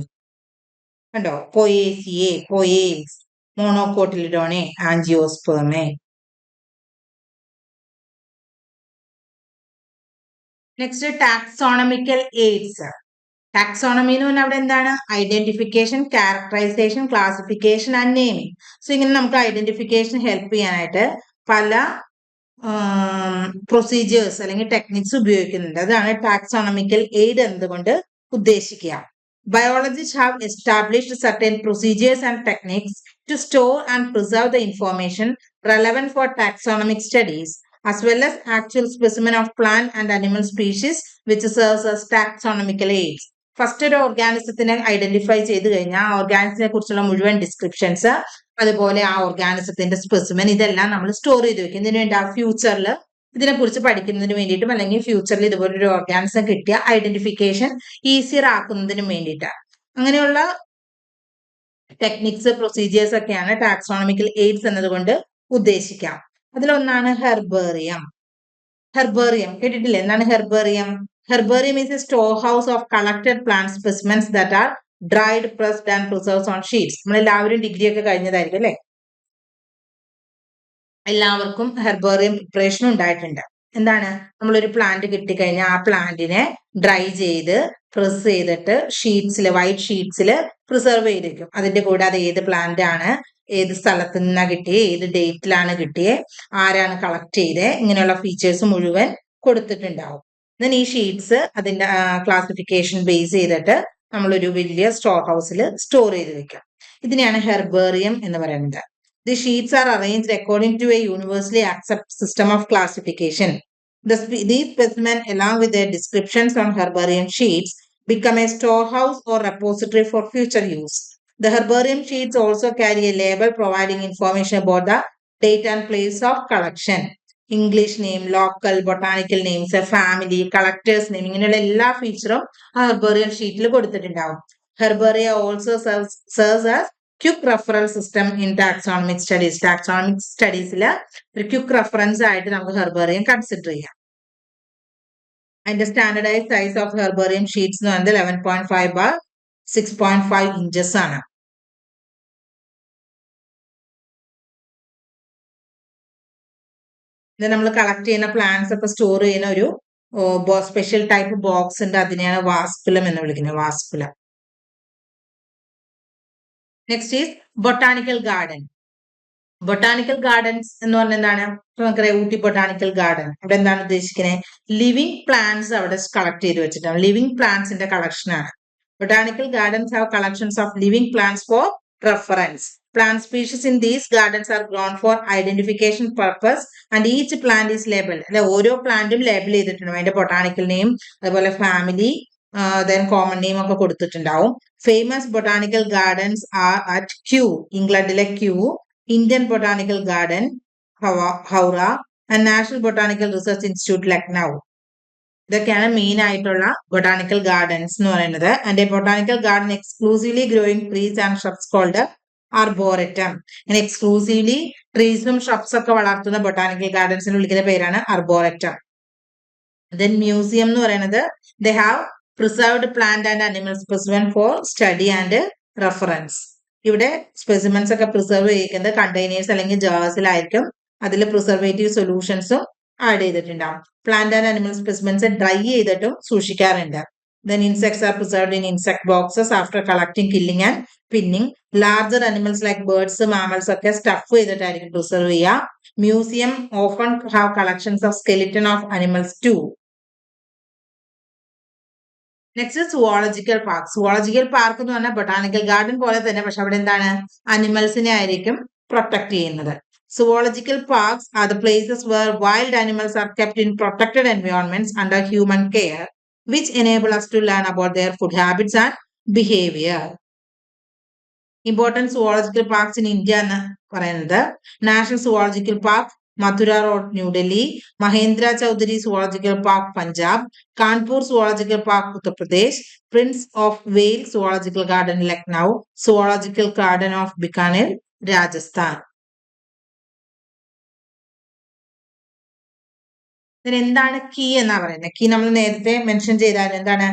കണ്ടോ, Poaceae, Poales, Monocotyledonae, Angiospermae. Next taxonomical aids. Taxonomy എന്ന് പറഞ്ഞാൽ അവിടെ എന്താണ്? Identification, characterisation, classification and naming. So ഇങ്ങനെ നമുക്ക് ഐഡന്റിഫിക്കേഷൻ ഹെൽപ്പ് ചെയ്യാനായിട്ട് പല പ്രൊസീജിയേഴ്സ് അല്ലെങ്കിൽ ടെക്നിക്സ് ഉപയോഗിക്കുന്നുണ്ട്. അതാണ് ടാക്സോണമിക്കൽ എയ്ഡ് എന്നതുകൊണ്ട് ഉദ്ദേശിക്കുക. Biologists have established certain procedures and techniques to store and preserve the information relevant for taxonomic studies, as well as actual specimen of plant and animal species, which serves as taxonomical aids. First ഒരു ഓർഗാനിസത്തിനെ identify ചെയ്ത് കഴിഞ്ഞാൽ ആ ഓർഗാനിസത്തിനെ കുറിച്ചുള്ള മുഴുവൻ descriptions, അതുപോലെ ആ ഓർഗാനിസത്തിന്റെ specimen, ഇതെല്ലാം നമ്മൾ സ്റ്റോർ ചെയ്ത് വെക്കും. ഇതിനു വേണ്ടി ആ ഫ്യൂച്ചറിൽ ഇതിനെക്കുറിച്ച് പഠിക്കുന്നതിന് വേണ്ടിയിട്ടും അല്ലെങ്കിൽ ഫ്യൂച്ചറിൽ ഇതുപോലൊരു ഓർഗാനിസം കിട്ടിയ ഐഡന്റിഫിക്കേഷൻ ഈസിയർ ആക്കുന്നതിനും വേണ്ടിയിട്ടാണ്. അങ്ങനെയുള്ള ടെക്നിക്സ്, പ്രൊസീജിയേഴ്സ് ഒക്കെയാണ് ടാക്സോണമിക്കൽ എയ്ഡ്സ് എന്നതുകൊണ്ട് ഉദ്ദേശിക്കാം. അതിലൊന്നാണ് ഹെർബേറിയം. ഹെർബേറിയം കേട്ടിട്ടില്ലേ? എന്താണ് herbarium? Herbarium is a storehouse of collected plant specimens that are dried, pressed and preserved on sheets. നമ്മൾ എല്ലാവരും ഡിഗ്രി ഒക്കെ കഴിഞ്ഞതായിരിക്കും അല്ലെ? എല്ലാവർക്കും ഹെർബേറിയം പ്രിപ്പറേഷൻ ഉണ്ടായിട്ടുണ്ട്. എന്താണ്? നമ്മളൊരു പ്ലാന്റ് കിട്ടിക്കഴിഞ്ഞാൽ ആ പ്ലാന്റിനെ ഡ്രൈ ചെയ്ത് പ്രസ് ചെയ്തിട്ട് ഷീറ്റ്സിൽ, വൈറ്റ് ഷീറ്റ്സിൽ പ്രിസർവ് ചെയ്തിരിക്കും. അതിന്റെ കൂടെ അത് ഏത് പ്ലാന്റ് ആണ്, ഏത് സ്ഥലത്ത് നിന്നാണ് കിട്ടിയത്, ഏത് ഡേറ്റിലാണ് കിട്ടിയത്, ആരാണ് കളക്ട് ചെയ്തത്, ഇങ്ങനെയുള്ള ഫീച്ചേഴ്സ് മുഴുവൻ കൊടുത്തിട്ടുണ്ടാവും. ദെൻ ഈ ഷീറ്റ്സ് അതിന്റെ ക്ലാസിഫിക്കേഷൻ ബേസ് ചെയ്തിട്ട് നമ്മളൊരു വലിയ സ്റ്റോർ ഹൗസിൽ സ്റ്റോർ ചെയ്ത് വെക്കാം. ഇതിനെയാണ് ഹെർബേറിയം എന്ന് പറയുന്നത്. The sheets are arranged according to a universally accepted system of classification. These specimens, along with their descriptions on herbarium sheets, become a storehouse or repository for future use. The herbarium sheets also carry a label providing information about the date and place of collection. English name, local, botanical names, family, collector's name, ഇങ്ങനെയുള്ള എല്ലാ ഫീച്ചറും ആ herbarium ഷീറ്റിൽ കൊടുത്തിട്ടുണ്ടാവും. Herbaria also serves as quick reference system in taxonomic studies. Taxonomic സ്റ്റഡീസിൽ ഒരു quick reference ആയിട്ട് നമുക്ക് herbarium consider ചെയ്യാം. അതിന്റെ standardise size of herbarium sheets എന്ന് പറയുന്നത് 11.5 by 6.5 inches ആണ്. ഇത് നമ്മൾ കളക്ട് ചെയ്യുന്ന പ്ലാന്റ്സ് ഒക്കെ സ്റ്റോർ ചെയ്യുന്ന ഒരു സ്പെഷ്യൽ ടൈപ്പ് ബോക്സ് ഉണ്ട്. അതിനെയാണ് വാസ്കുലം എന്ന് വിളിക്കുന്നത്. Vasculum. Next is botanical garden. Botanical gardens എന്ന് പറഞ്ഞാൽ എന്താണ്? നമുക്കറിയാം ഊട്ടി ബൊട്ടാണിക്കൽ ഗാർഡൻ. അവിടെ എന്താണ് ഉദ്ദേശിക്കുന്നത്? ലിവിങ് പ്ലാന്റ്സ് അവിടെ കളക്ട് ചെയ്ത് വെച്ചിട്ടാണ്. ലിവിങ് പ്ലാന്റ്സിന്റെ കളക്ഷൻ ആണ്. Botanical gardens have collections of living plants four reference. Plant species in these gardens are grown for identification purpose and each plant is labeled. അല്ലെ, ഓരോ പ്ലാന്റും ലേബിൾ ചെയ്തിട്ടുണ്ടാവും. അതിന്റെ ബൊട്ടാണിക്കൽ നെയിം, അതുപോലെ ഫാമിലി, then common name ഒക്കെ കൊടുത്തിട്ടുണ്ടാവും. Famous botanical gardens are at Kew, ഇംഗ്ലണ്ടിലെ Q, Indian Botanical Garden, Howrah, and National Botanical Research Institute, Lucknow. ഇതൊക്കെയാണ് മെയിൻ ആയിട്ടുള്ള ബൊട്ടാണിക്കൽ ഗാർഡൻസ് എന്ന് പറയുന്നത്. And a botanical garden exclusively growing trees and shrubs called arboretum. ഇങ്ങനെ exclusively ട്രീസും shrubs ഒക്കെ വളർത്തുന്ന botanical ഗാർഡൻസിന് വിളിക്കുന്ന പേരാണ് ആർബോററ്റം. ദെൻ മ്യൂസിയം എന്ന് പറയുന്നത് they have preserved plant and animal specimen for study and reference. ഇവിടെ സ്പെസിമെൻസ് ഒക്കെ പ്രിസർവ് ചെയ്യുന്നത് കണ്ടെയ്നേഴ്സ് അല്ലെങ്കിൽ ജേഴ്സിലായിരിക്കും. അതിൽ പ്രിസർവേറ്റീവ് സൊല്യൂഷൻസും ആഡ് ചെയ്തിട്ടുണ്ടാവും. Plant and animal specimens dry ചെയ്തിട്ടും സൂക്ഷിക്കാറുണ്ട്. Then insects are preserved in insect boxes after collecting, killing and pinning. Larger animals like birds, mammals ഒക്കെ സ്റ്റഫ് ചെയ്തിട്ടായിരിക്കും പ്രിസർവ് ചെയ്യുക. Museum often have collections of skeleton of animals too. Next zoological park. Zoological park എന്ന് പറഞ്ഞാൽ botanical garden പോലെ തന്നെ, പക്ഷെ അവിടെ എന്താണ്? അനിമൽസിനെ ആയിരിക്കും പ്രൊട്ടക്ട് ചെയ്യുന്നത്. Zoological parks are the places where wild animals are kept in protected environments under human care, which enable us to learn about their food habits and behavior. Important zoological parks in India എന്ന് പറയുന്നത് national zoological park Mathura road, New Delhi; Mahendra Chaudhary zoological park, Punjab; Kanpur zoological park, Uttar Pradesh; prince of Wales zoological garden, Lucknow; zoological garden of Bikaner, Rajasthan. എന്താണ് key എന്നാ പറയുന്നത്? Key നമ്മൾ നേരത്തെ mention ചെയ്താൽ എന്താണ്?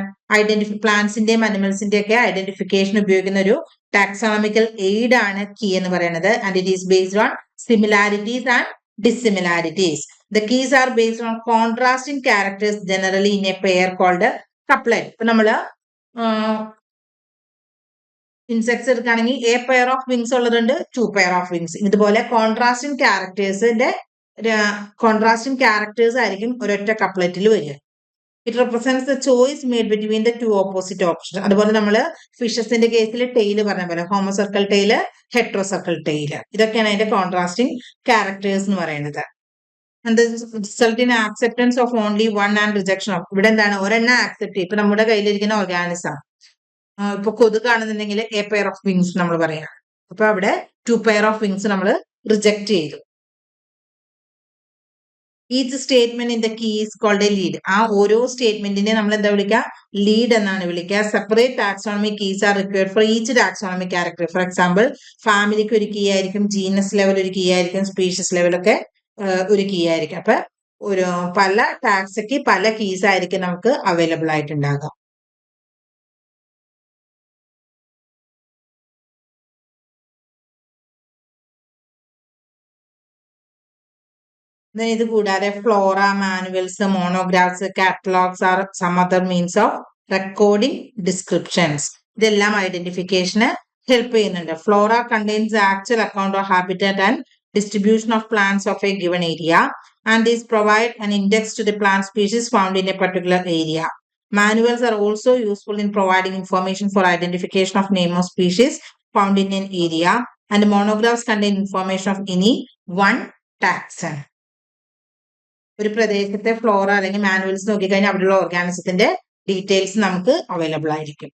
പ്ലാന്റ്സിന്റെയും അനിമൽസിന്റെയും ഒക്കെ ഐഡന്റിഫിക്കേഷൻ ഉപയോഗിക്കുന്ന ഒരു ടാക്സോണമിക്കൽ എയ്ഡ് ആണ് കീ എന്ന് പറയുന്നത്. And it is based on similarities and dissimilarities. The keys are based on contrasting characters generally in a pair called couplet. ഇപ്പൊ നമ്മള് ഇൻസെക്ട്സ് എടുക്കുകയാണെങ്കിൽ എ പെയർ ഓഫ് വിങ്സ് ഉള്ളതുണ്ട്, 2 പെയർ ഓഫ് വിങ്സ്. ഇതുപോലെ contrasting ക്യാരക്ടേഴ്സിന്റെ contrasting characters ആയിരിക്കും ഒരൊറ്റ കപ്ലറ്റിൽ വരിക. It represents the choice made between the two opposite option. അതുപോലെ നമ്മൾ ഫിഷസിന്റെ കേസിൽ ടെയില് പറഞ്ഞ പോലെ ഹോമോസർക്കിൾ ടെയില്, ഹെട്രോസർക്കിൾ ടെയില്, ഇതൊക്കെയാണ് അതിന്റെ കോൺട്രാസ്റ്റിംഗ് ക്യാരക്ടേഴ്സ് എന്ന് പറയുന്നത്. Result in acceptance of only one and rejection of. ഇവിടെ എന്താണ് ഒരെണ്ണം ആക്സെപ്റ്റ് ചെയ്യും. ഇപ്പൊ നമ്മുടെ കയ്യിലിരിക്കുന്ന ഓർഗാനിസം ഇപ്പൊ കൊതുകാണെന്നുണ്ടെങ്കിൽ എ പെയർ ഓഫ് വിങ്സ് നമ്മൾ പറയാം. അപ്പൊ അവിടെ 2 പെയർ ഓഫ് വിങ്സ് നമ്മൾ റിജക്ട് ചെയ്തു. Each statement in the key is called a lead. ആ ഓരോ സ്റ്റേറ്റ്മെന്റിനെ നമ്മൾ എന്താ വിളിക്കുക? ലീഡ് എന്നാണ് വിളിക്കുക. Separate taxonomic keys are required for each taxonomic character. For example ഫാമിലിക്ക് ഒരു കീ ആയിരിക്കും, ജീനസ് ലെവൽ ഒരു കീ ആയിരിക്കും, സ്പീഷീസ് ലെവലൊക്കെ ഒരു കീ ആയിരിക്കും. അപ്പൊ ഒരു പല ടാക്സയ്ക്ക് പല കീസ് ആയിരിക്കും നമുക്ക് അവൈലബിൾ ആയിട്ടുണ്ടാകാം. ഇത് കൂടാതെ flora, manuals, monographs, catalogues are some other means of recording descriptions. ഇതെല്ലാം ഐഡന്റിഫിക്കേഷന് ഹെൽപ്പ് ചെയ്യുന്നുണ്ട്. Flora contains actual account of habitat and distribution of plants of a given area and is provide an index to the plant species found in a particular area. Manuals are also useful in providing information for identification of name of species found in an area, and monographs contain information of any one taxon. ഒരു പ്രദേശത്തെ Flora അല്ലെങ്കിൽ manuals നോക്കിക്കഴിഞ്ഞാൽ അവിടെയുള്ള ഓർഗാനിസത്തിന്റെ details നമുക്ക് available ആയിരിക്കും.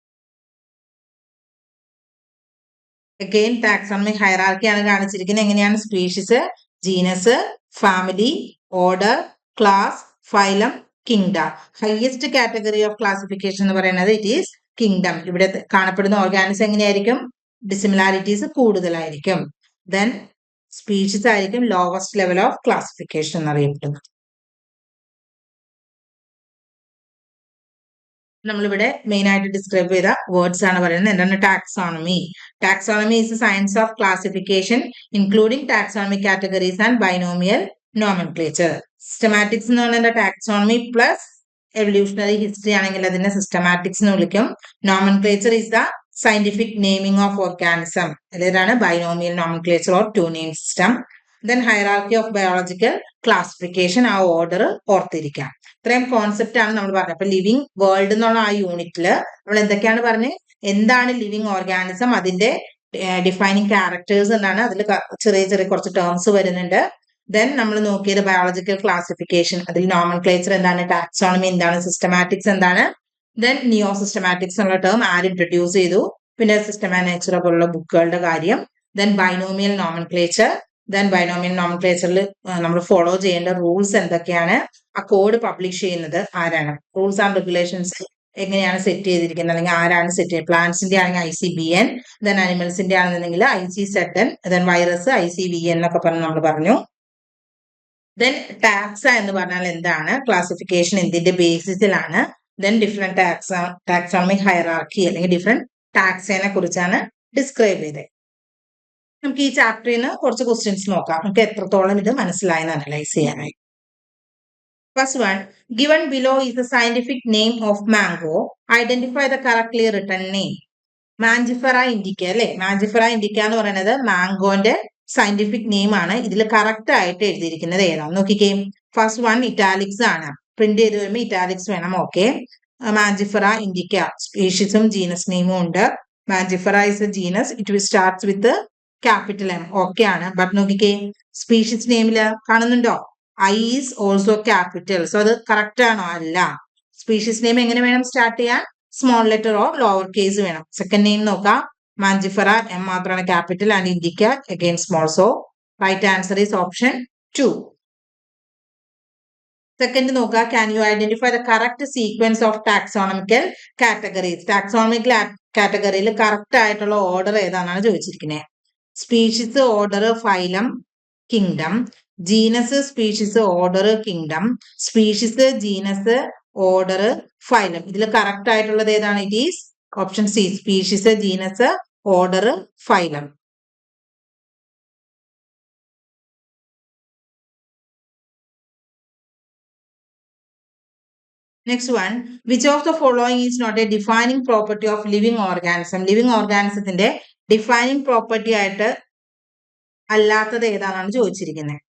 Again taxonomic hierarchy ആണ് കാണിച്ചിരിക്കുന്നത്. എങ്ങനെയാണ്? Species, genus, family, order, class, phylum, kingdom. Highest category of classification എന്ന് പറയുന്നത് ഇറ്റ് ഈസ് കിങ്ഡം. ഇവിടെ കാണപ്പെടുന്ന ഓർഗാനിസം എങ്ങനെയായിരിക്കും? ഡിസിമിലാരിറ്റീസ് കൂടുതലായിരിക്കും. ദെൻ സ്പീഷീസ് ആയിരിക്കും ലോവസ്റ്റ് ലെവൽ ഓഫ് ക്ലാസിഫിക്കേഷൻ എന്നറിയപ്പെടുന്നത്. നമ്മളിവിടെ മെയിൻ ആയിട്ട് ഡിസ്ക്രൈബ് ചെയ്ത വേർഡ്സ് ആണ് പറയുന്നത്. എന്താണ്? Taxonomy. Taxonomy is A science of classification including taxonomic categories and binomial nomenclature. Systematics എന്ന് പറയുന്നത് ടാക്സോണമി പ്ലസ് എവല്യൂഷണറി ഹിസ്റ്ററി ആണെങ്കിൽ അതിനെ സിസ്റ്റമാറ്റിക്സ് എന്ന് വിളിക്കും. Nomenclature is the scientific naming of organism. അതാണ് binomial nomenclature or two name system. Then hierarchy of biological classification, ആ order ഓർത്തിരിക്കാം. ഇത്രയും കോൺസെപ്റ്റ് ആണ് നമ്മൾ പറഞ്ഞത്. അപ്പൊ ലിവിങ് വേൾഡ് എന്നുള്ള ആ യൂണിറ്റില് നമ്മൾ എന്തൊക്കെയാണ് പറഞ്ഞത്? എന്താണ് ലിവിങ് ഓർഗാനിസം, അതിന്റെ ഡിഫൈനിങ് ക്യാരക്ടേഴ്സ് എന്നാണ്. അതിൽ ചെറിയ ചെറിയ കുറച്ച് ടേംസ് വരുന്നുണ്ട്. ദെൻ നമ്മൾ നോക്കിയത് ബയോളജിക്കൽ ക്ലാസിഫിക്കേഷൻ, അതിൽ നോമൻക്ലേച്ചർ എന്താണ്, ടാക്സോണമി എന്താണ്, സിസ്റ്റമാറ്റിക്സ് എന്താണ്. ദെൻ നിയോ സിസ്റ്റമാറ്റിക്സ് എന്നുള്ള ടേം ആര് ഇൻട്രൊഡ്യൂസ് ചെയ്തു, പിന്നെ സിസ്റ്റം ആൻഡ് നേച്ചർ പോലുള്ള ബുക്കുകളുടെ കാര്യം. Then binomial nomenclature. Then binomial നോമൻക്ലേച്ചറിൽ നമ്മൾ ഫോളോ ചെയ്യേണ്ട റൂൾസ് എന്തൊക്കെയാണ്, ആ കോഡ് പബ്ലിഷ് ചെയ്യുന്നത് ആരാണ്, റൂൾസ് ആൻഡ് റെഗുലേഷൻസ് എങ്ങനെയാണ് സെറ്റ് ചെയ്തിരിക്കുന്നത്, അല്ലെങ്കിൽ ആരാണ് സെറ്റ് ചെയ്യുന്നത്. പ്ലാന്റ്സിന്റെ ആണെങ്കിൽ ICBN, ദെൻ അനിമൽസിന്റെ ആണെന്നുണ്ടെങ്കിൽ ICZN, ദെൻ വൈറസ് ICVN എന്നൊക്കെ പറഞ്ഞ് നമ്മൾ പറഞ്ഞു. ദെൻ ടാക്സ എന്ന് പറഞ്ഞാൽ എന്താണ്, ക്ലാസിഫിക്കേഷൻ എന്തിന്റെ ബേസിസിലാണ്. ദെൻ ഡിഫറെന്റ് ടാക്സോണമിക് ഹൈറാർക്കി അല്ലെങ്കിൽ ഡിഫറെന്റ് ടാക്സേനെ കുറിച്ചാണ് ഡിസ്ക്രൈബ് ചെയ്തത്. നമുക്ക് ഈ ചാപ്റ്ററിൽ നിന്ന് കുറച്ച് ക്വസ്റ്റ്യൻസ് നോക്കാം. നമുക്ക് എത്രത്തോളം ഇത് മനസ്സിലായെന്ന് അനലൈസ് ചെയ്യാനായി. First one, given below is the scientific name of mango. Identify the correctly written name. Mangifera indica അല്ലെ. Mangifera indica എന്ന് പറയുന്നത് മാംഗോന്റെ സയന്റിഫിക് നെയിം ആണ്. ഇതിൽ കറക്റ്റ് ആയിട്ട് എഴുതിയിരിക്കുന്നത് ഏതാണ് നോക്കിക്കേ. ഫസ്റ്റ് വൺ ഇറ്റാലിക്സ് ആണ്. പ്രിന്റ് ചെയ്ത് വരുമ്പോൾ ഇറ്റാലിക്സ് വേണം. ഓക്കെ. മാഞ്ചിഫെറ ഇൻഡിക്ക സ്പീഷീസും ജീനസ് നെയിമും ഉണ്ട്. Mangifera is a genus. It will starts with capital M. Okay ആണ്. ബട്ട് നോക്കിക്കേ സ്പീഷീസ് നെയിമില് കാണുന്നുണ്ടോ? I is also capital. So അത് കറക്റ്റ് ആണോ? അല്ല. സ്പീഷീസ് നെയിം എങ്ങനെ വേണം സ്റ്റാർട്ട് ചെയ്യാൻ? Small letter or lower case വേണം. സെക്കൻഡ് നെയിം നോക്കാം. മാഞ്ചിഫെറ M മാത്രമാണ് capital and indica again small. So right answer is option 2. Second നോക്കുക. Can you identify the correct sequence of taxonomical categories. Taxonomical കാറ്റഗറിയിൽ correct ആയിട്ടുള്ള order ഏതാണെന്നാണ് ചോദിച്ചിരിക്കുന്നത്. Species, order, phylum, kingdom. Genus, species, order, kingdom. Species, genus, order, phylum. ഇതിൽ correct ആയിട്ടുള്ളത് ഏതാണ്? It is option C. Species, genus, order, phylum. Next one, which of the following is not a defining property of living organism? Living organismത്തിന്റെ defining property ആയിട്ട് അല്ലാത്തത് ഏതാണെന്നാണ് ചോദിച്ചിരിക്കുന്നത്.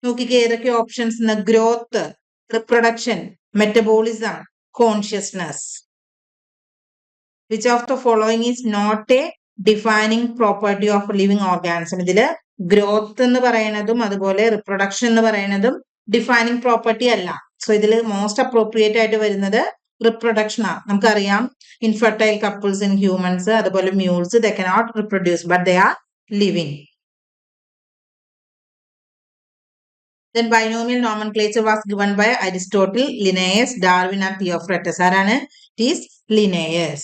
നോക്കിക്കേ ഏതൊക്കെ options growth, reproduction, metabolism, consciousness. Which of the following is not a defining property of living organism. ഇതില് growth എന്ന് പറയുന്നതും അതുപോലെ റിപ്രൊഡക്ഷൻ എന്ന് പറയുന്നതും ഡിഫൈനിങ് പ്രോപ്പർട്ടി അല്ല. സോ ഇതിൽ മോസ്റ്റ് അപ്രോപ്രിയേറ്റ് ആയിട്ട് വരുന്നത് റിപ്രൊഡക്ഷൻ ആണ്. നമുക്കറിയാം ഇൻഫെർട്ടൈൽ കപ്പിൾസ് ഇൻ ഹ്യൂമൻസ് അതുപോലെ mules they cannot reproduce but they are living. Then binomial nomenclature was given by Aristotle, Linnaeus, Darwin and Theophrastus. ആരാണ്? It is Linnaeus.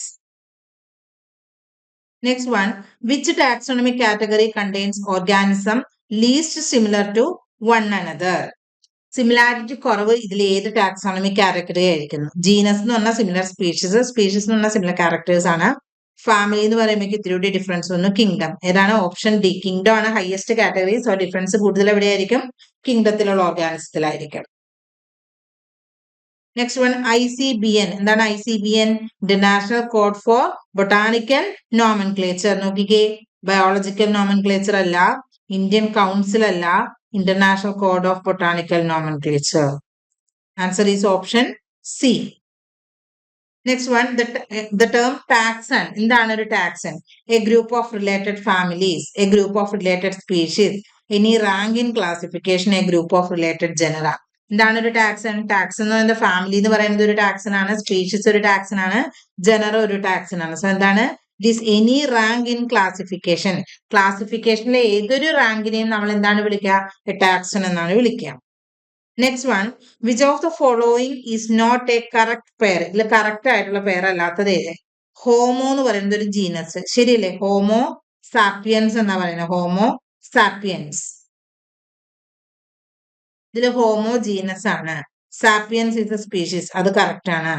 Next one, which taxonomic category contains organism least similar to one another? Similarity കുറവ് ഇതിൽ ഏത് taxonomic category ആയിരിക്കുന്നു? Genus എന്ന് പറഞ്ഞാൽ similar species, species എന്ന് പറഞ്ഞാൽ similar characters ആണ്. ഫാമിലി എന്ന് പറയുമ്പോൾ ഇത്തിരി കൂടി ഡിഫറൻസ് വന്നു. കിങ്ഡം ഏതാണ്? ഓപ്ഷൻ ഡി, കിങ്ഡം ആണ് ഹയസ്റ്റ് കാറ്റഗറി. സോ ഡിഫറൻസ് കൂടുതൽ എവിടെയായിരിക്കും? കിങ്ഡത്തിലുള്ള ഓർഗാനിസത്തിലായിരിക്കും. Next one, ICBN. എന്താണ് ICBN? International code for botanical nomenclature. നോക്കിക്കേ, ബയോളജിക്കൽ നോമൻക്ലേച്ചർ അല്ല, ഇന്ത്യൻ കൗൺസിൽ അല്ല, international code of botanical nomenclature. Answer is option C. Next one, the term taxon. എന്താണ് ഒരു taxon? A group of related families, a group of related species, any rank in classification, a group of related genera. എന്താണ് ഒരു taxon? Taxon എന്ന് പറയുന്നത് family എന്ന് പറയുന്നത് ഒരു taxon ആണ്, സ്പീഷീസ് ഒരു ടാക്സൺ ആണ്, ജനറ ഒരു ടാക്സൺ ആണ്. സോ എന്താണ്? It is any rank in classification. ക്ലാസിഫിക്കേഷനിലെ ഏതൊരു റാങ്കിനെയും നമ്മൾ എന്താണ് വിളിക്കുക? ടാക്സൺ എന്നാണ് വിളിക്കുക. Next one, which of the following is not a correct pair. ഇതിൽ കറക്റ്റ് ആയിട്ടുള്ള പെയർ അല്ലാത്തത് ഏത്? ഹോമോ എന്ന് പറയുന്നത് ഒരു ജീനസ്, ശരിയല്ലേ? ഹോമോ സാപ്പിയൻസ് എന്നാ പറയുന്നത്, ഹോമോ സാപ്പിയൻസ്. ഇതിൽ ഹോമോ ജീനസ് ആണ്, സാപ്പിയൻസ് ഇസ് എ സ്പീഷീസ്, അത് കറക്റ്റ് ആണ്.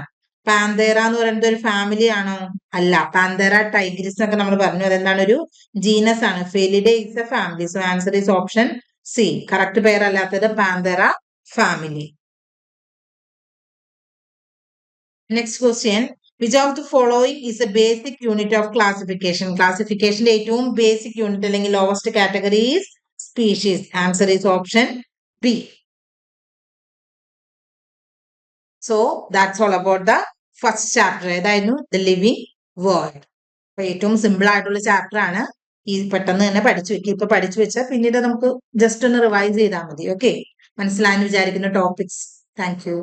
പാന്തേറ എന്ന് പറയുന്നത് ഒരു ഫാമിലി ആണോ? അല്ല. പാന്തേറ ടൈഗ്രിസ് എന്നൊക്കെ നമ്മൾ പറഞ്ഞു, അതെന്താണ്? ഒരു ജീനസ് ആണ്. Felidae is a family. So answer is option C. Correct pair അല്ലാത്തത് Panthera family. Next question, which of the following is a basic unit of classification. ക്ലാസിഫിക്കേഷന്റെ ഏറ്റവും ബേസിക് യൂണിറ്റ് അല്ലെങ്കിൽ lowest category is species. Answer is option B. So that's all about the first chapter. ഏതായിരുന്നു? The living world. അപ്പൊ ഏറ്റവും simple ആയിട്ടുള്ള chapter ആണ്. ഈ പെട്ടെന്ന് തന്നെ പഠിച്ചു വെക്കുക. ഇപ്പൊ പഠിച്ചു വെച്ചാൽ പിന്നീട് നമുക്ക് ജസ്റ്റ് ഒന്ന് റിവൈസ് ചെയ്താൽ മതി. ഓക്കെ, മനസ്സിലായെന്ന് വിചാരിക്കുന്ന ടോപ്പിക്സ്. Thank you.